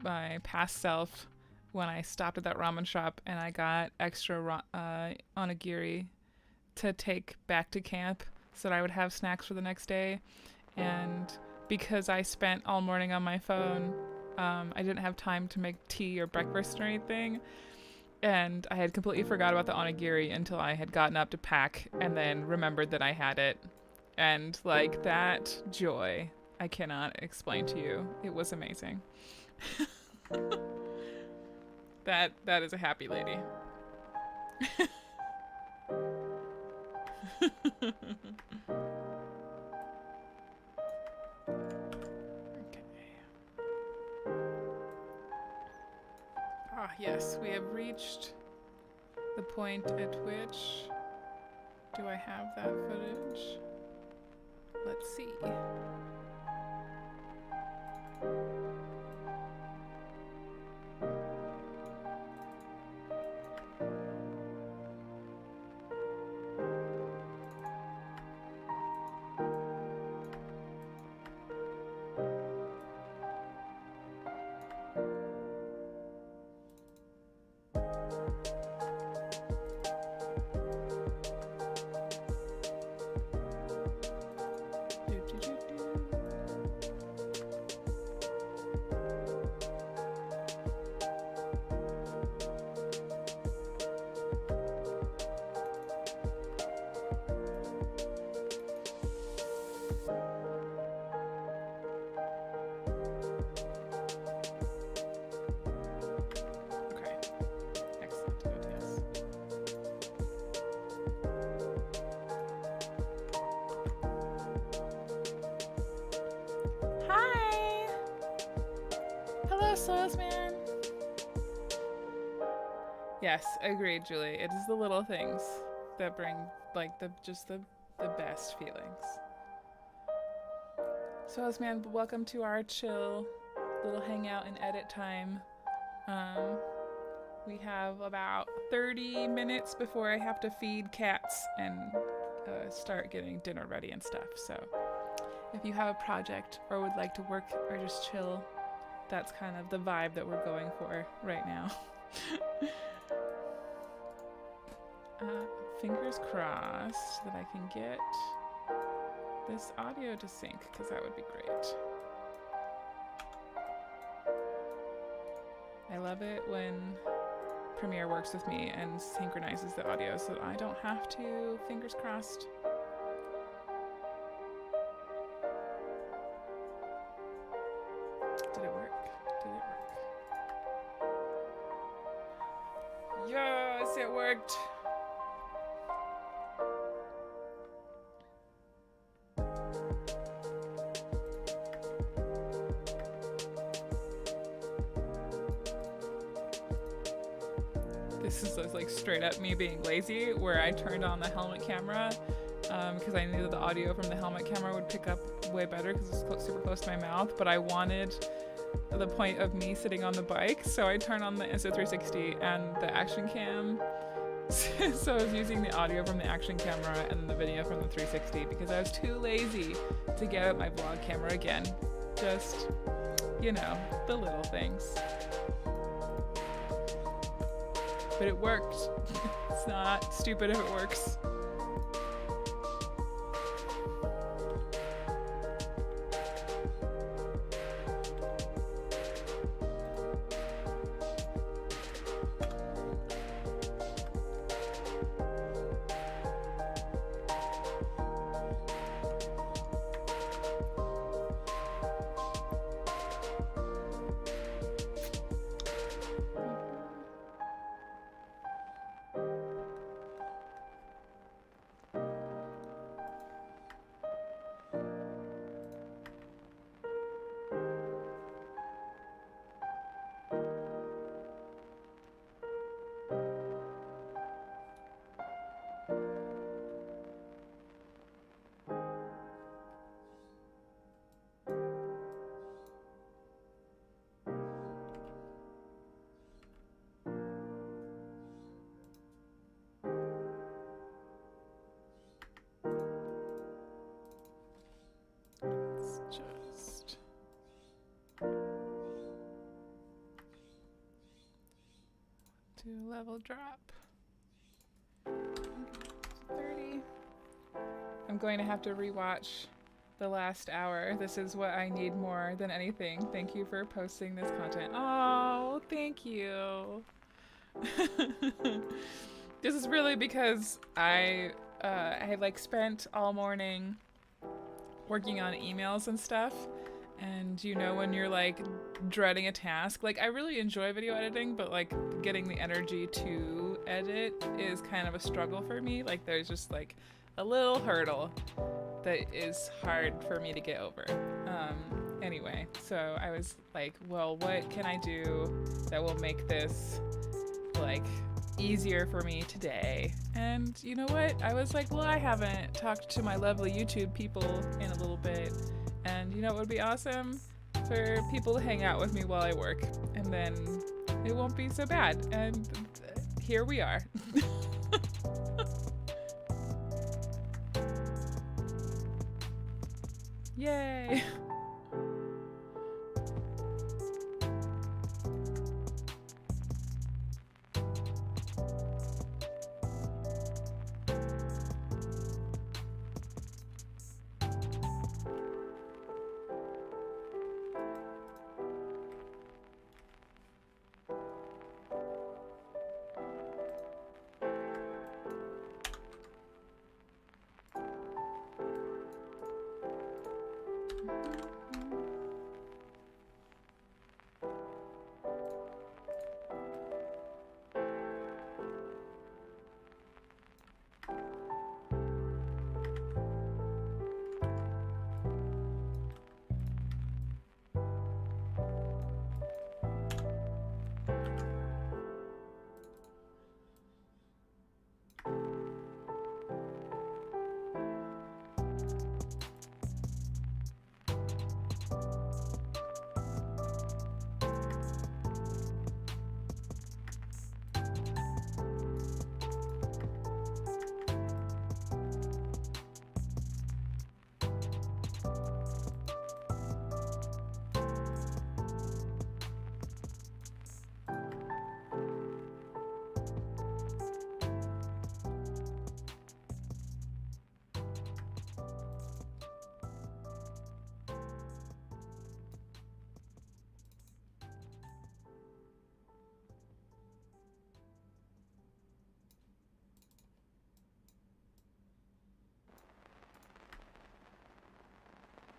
my past self when I stopped at that ramen shop and I got extra onigiri to take back to camp so that I would have snacks for the next day. And because I spent all morning on my phone, I didn't have time to make tea or breakfast or anything. And I had completely forgot about the onigiri until I had gotten up to pack and then remembered that I had it. And like that joy, I cannot explain to you. It was amazing. That is a happy lady. Ah, yes, we have reached the point at which... Do I have that footage? Let's see. Hello, Soilsman. Yes, agreed, Julie. It is the little things that bring like the best feelings. Soilsman, welcome to our chill little hangout and edit time. We have about 30 minutes before I have to feed cats and start getting dinner ready and stuff. So if you have a project or would like to work or just chill, that's kind of the vibe that we're going for right now. Fingers crossed that I can get this audio to sync, because that would be great. I love it when Premiere works with me and synchronizes the audio so that I don't have to. Fingers crossed. Did it work? Did it work? Yes, it worked! This is like straight up me being lazy, where I turned on the helmet camera because I knew that the audio from the helmet camera would pick up way better because it's super close to my mouth, but I wanted the point of me sitting on the bike, so I turned on the Insta360 and the action cam. So I was using the audio from the action camera and the video from the 360 because I was too lazy to get out my vlog camera again. Just, you know, the little things. But it worked. It's not stupid if it works. Just do a level drop. 30. I'm going to have to rewatch the last hour. This is what I need more than anything. Thank you for posting this content. Oh, thank you. This is really because I had like spent all morning working on emails and stuff, and you know when you're like dreading a task, like I really enjoy video editing, but like getting the energy to edit is kind of a struggle for me. Like there's just like a little hurdle that is hard for me to get over. Anyway, so I was like, well, what can I do that will make this like easier for me today? And you know what? I was like, well, I haven't talked to my lovely YouTube people in a little bit, and you know what would be awesome? For people to hang out with me while I work, and then it won't be so bad. And here we are. Yay!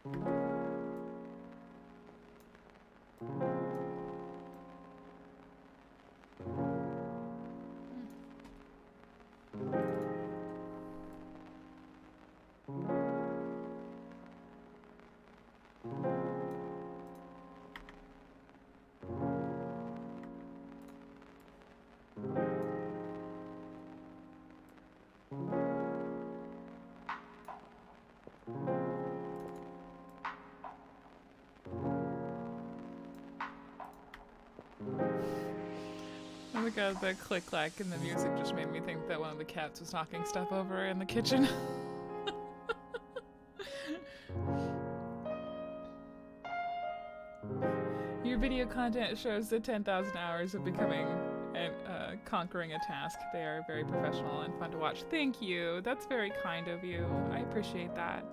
Oh my god, the click-clack in the music just made me think that one of the cats was knocking stuff over in the kitchen. Your video content shows the 10,000 hours of becoming and conquering a task. They are very professional and fun to watch. Thank you. That's very kind of you. I appreciate that.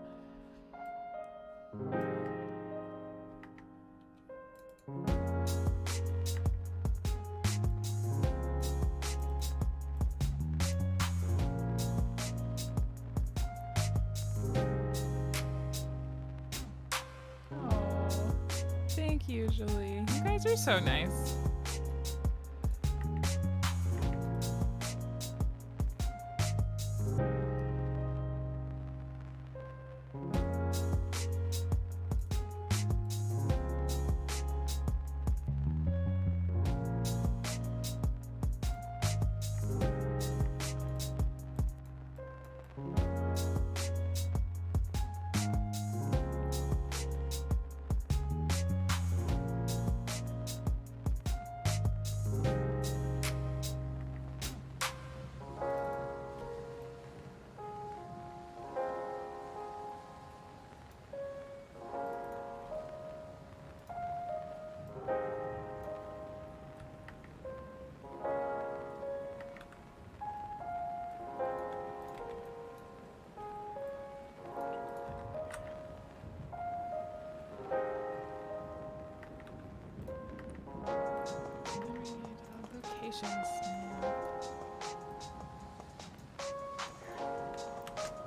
Usually. You guys are so nice.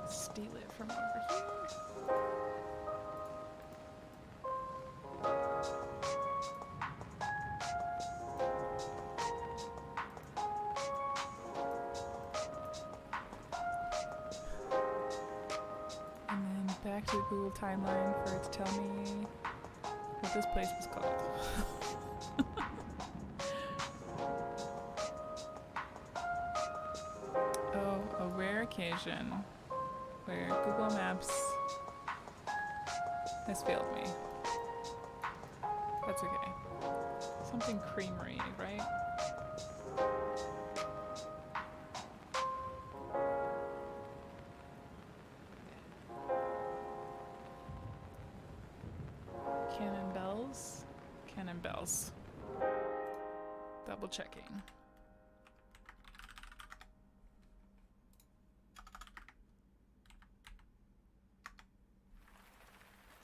Steal it from over here. And then back to the Google timeline for it to tell me what this place was called. Occasion where Google Maps has failed me. That's okay. Something creamery, right? Cannon bells? Cannon bells. Double checking.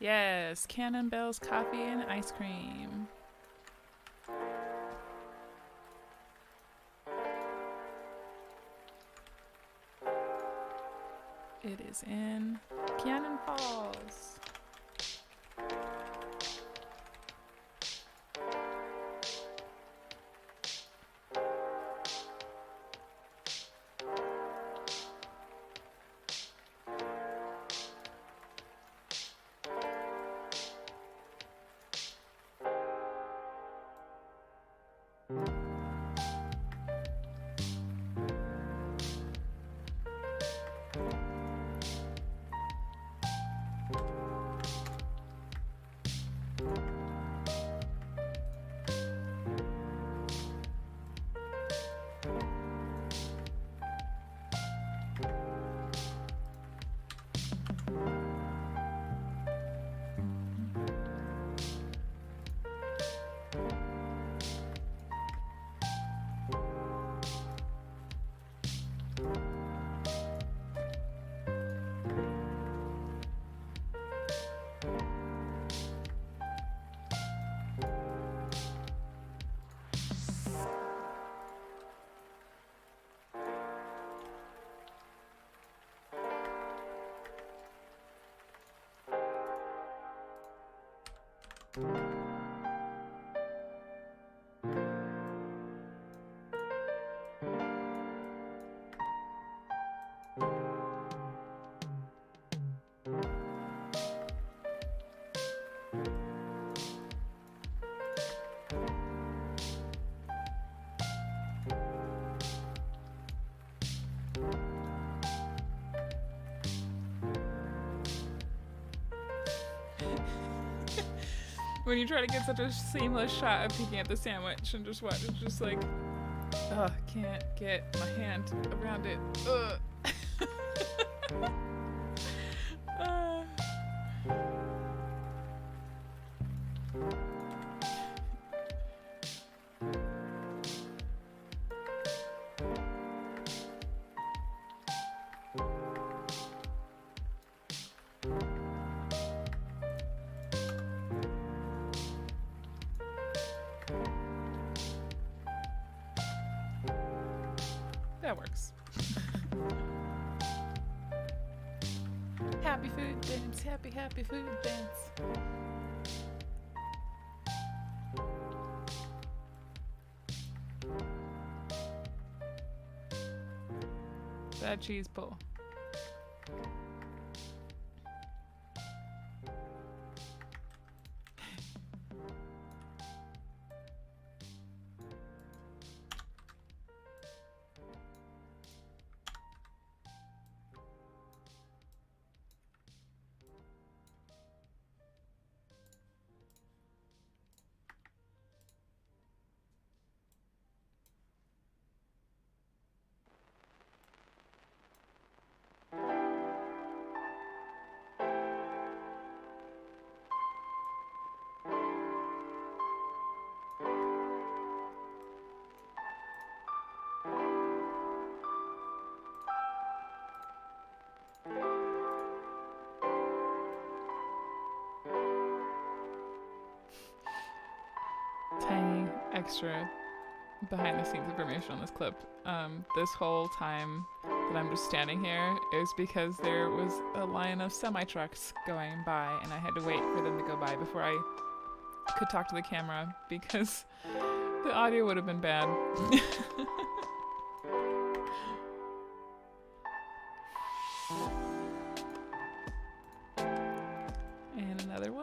Yes, Cannon Bell's coffee and ice cream. It is in Cannon Falls. When you try to get such a seamless shot of picking up the sandwich and just watch, it's just like, ugh, can't get my hand around it. Ugh. That works. Happy food dance, happy food dance. That cheese pull. Tiny extra behind the scenes information on this clip. This whole time that I'm just standing here is because there was a line of semi-trucks going by and I had to wait for them to go by before I could talk to the camera because the audio would have been bad. And another one.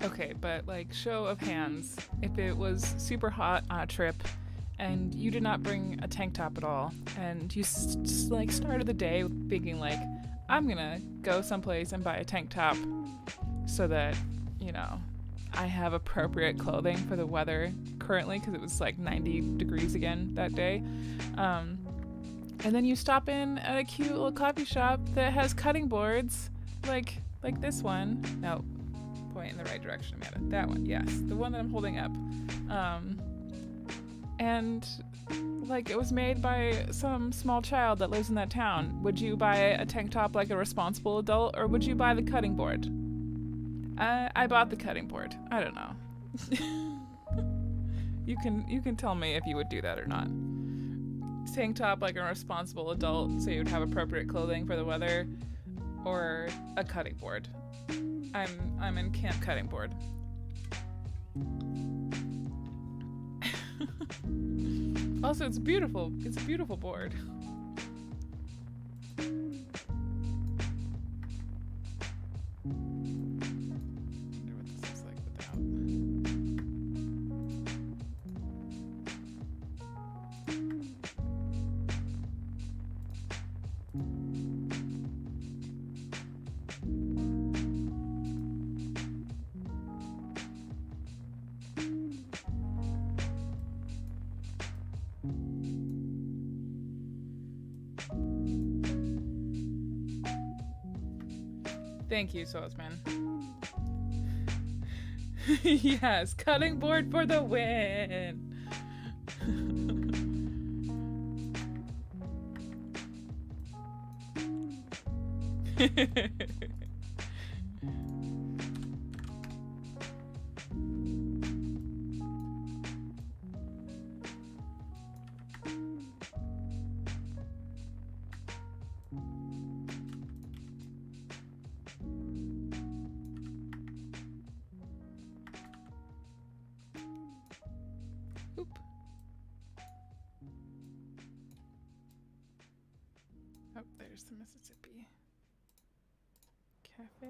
Okay, but like, show of hands, if it was super hot on a trip and you did not bring a tank top at all, and you like started the day thinking like, I'm gonna go someplace and buy a tank top so that, you know, I have appropriate clothing for the weather currently, because it was like 90 degrees again that day. And then you stop in at a cute little coffee shop that has cutting boards, like this one. No, point in the right direction, Amanda. That one, yes, the one that I'm holding up. And like, it was made by some small child that lives in that town. Would you buy a tank top like a responsible adult, or would you buy the cutting board? I bought the cutting board. I don't know. You can tell me if you would do that or not. Tank top like a responsible adult, so you'd have appropriate clothing for the weather, or a cutting board. I'm in camp cutting board. Also, it's beautiful. It's a beautiful board. Thank you, Salzman. Yes, cutting board for the win. Oop. Oh, there's the Mississippi Cafe.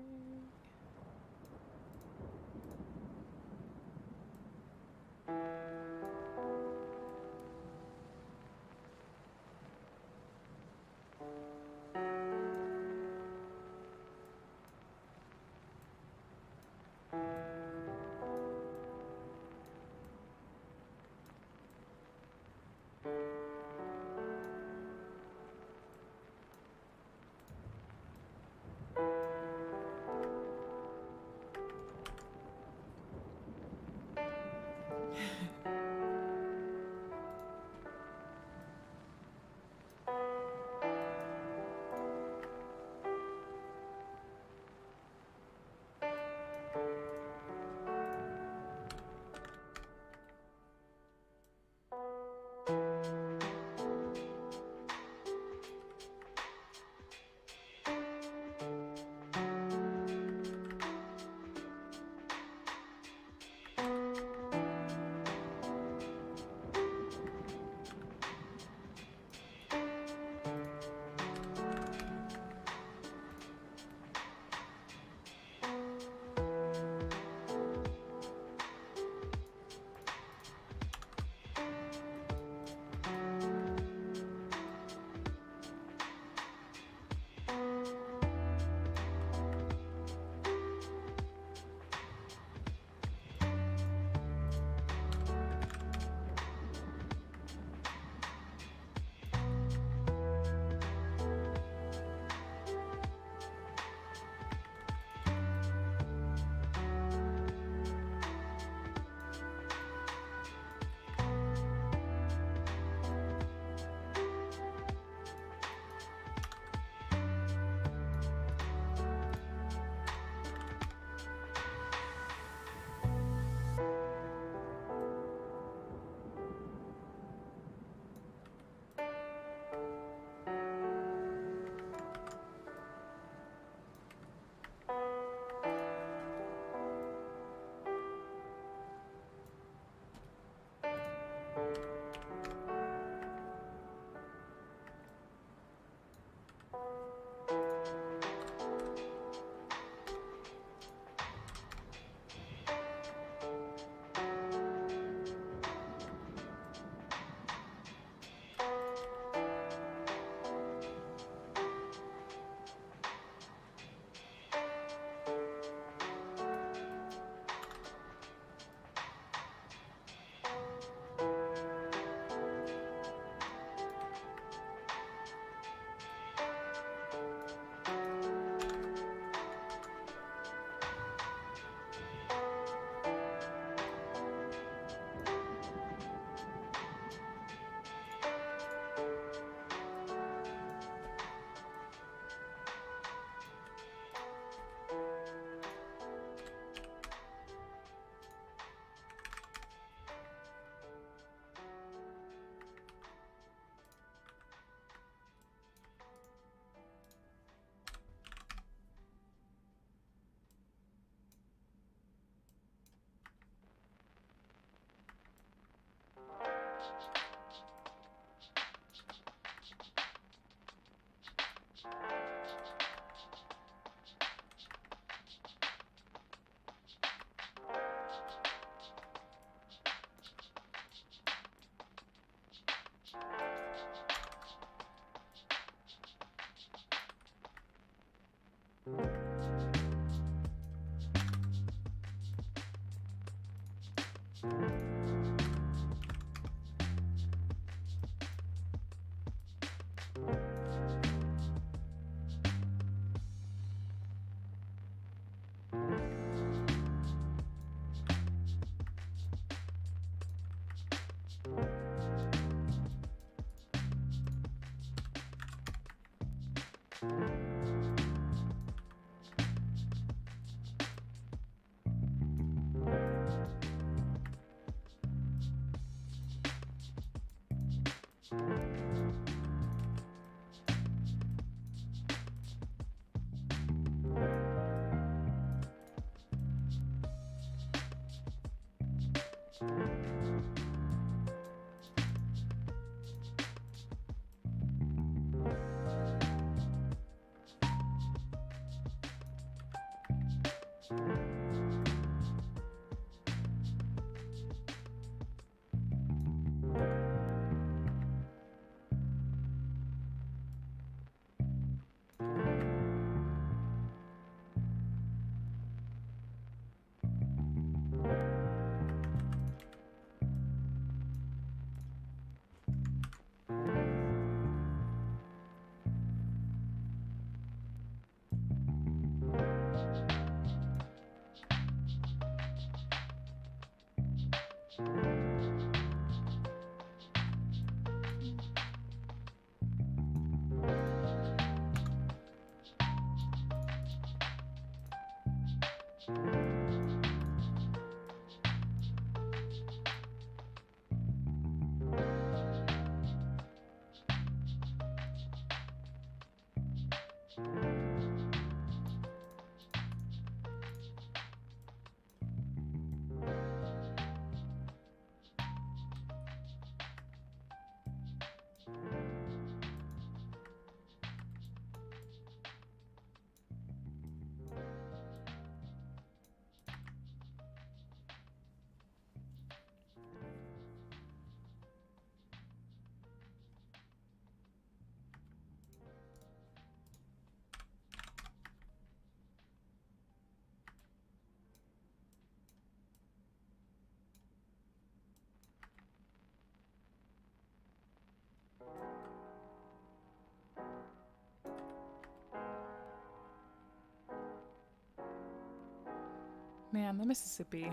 Man, the Mississippi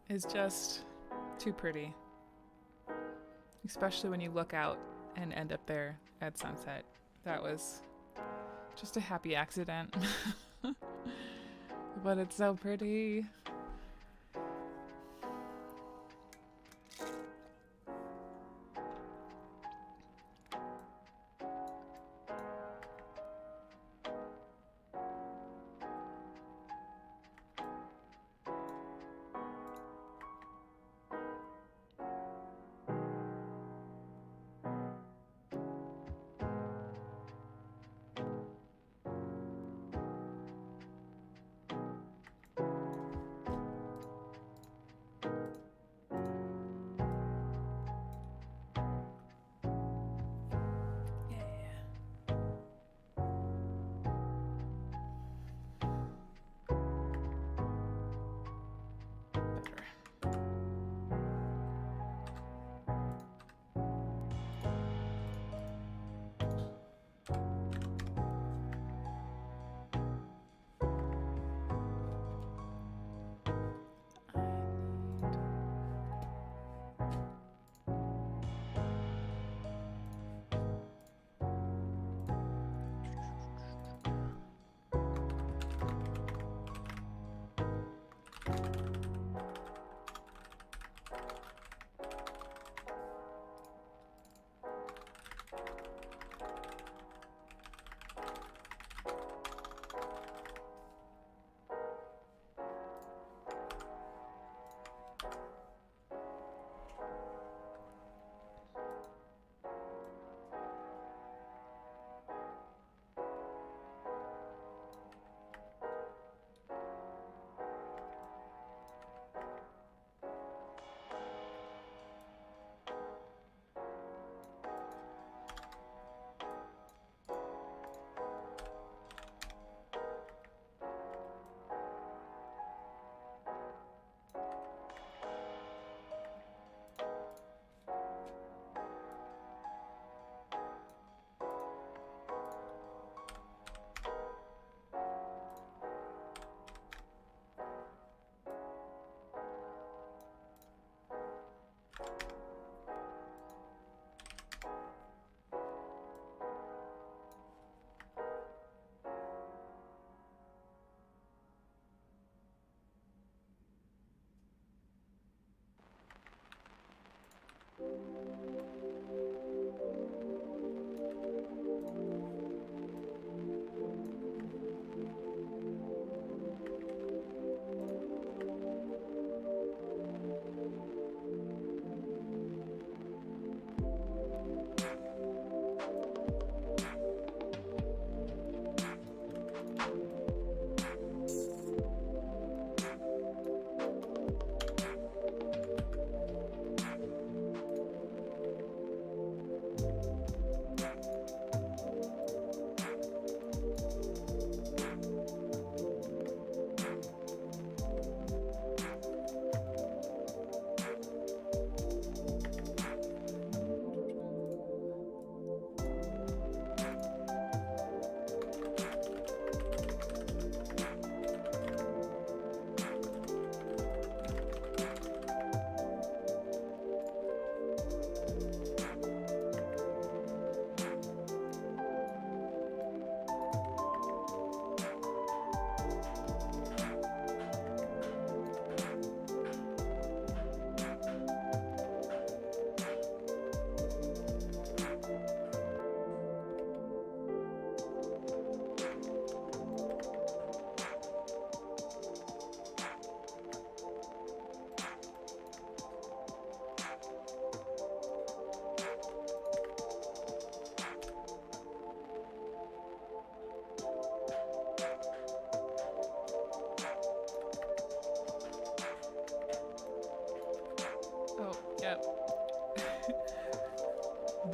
is just too pretty, especially when you look out and end up there at sunset. That was just a happy accident. But it's so pretty.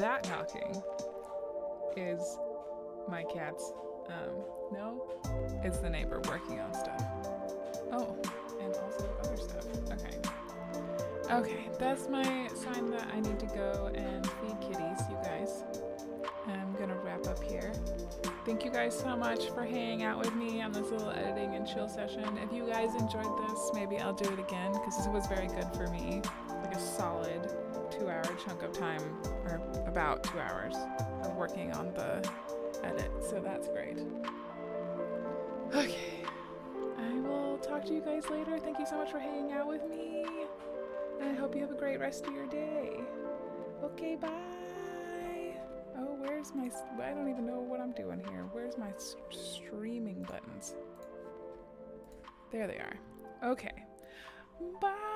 that knocking is my cat's, no, it's the neighbor working on stuff. Oh, and also other stuff. Okay. Okay, that's my sign that I need to go and feed kitties, you guys. I'm gonna wrap up here. Thank you guys so much for hanging out with me on this little editing and chill session. If you guys enjoyed this, maybe I'll do it again because this was very good for me. Like a solid 2-hour chunk of time, or about 2 hours of working on the edit, so that's great. Okay, I will talk to you guys later. Thank you so much for hanging out with me. I hope you have a great rest of your day. Okay, bye. Oh, where's my... I don't even know what I'm doing here. Where's my streaming buttons? There they are. Okay. Bye.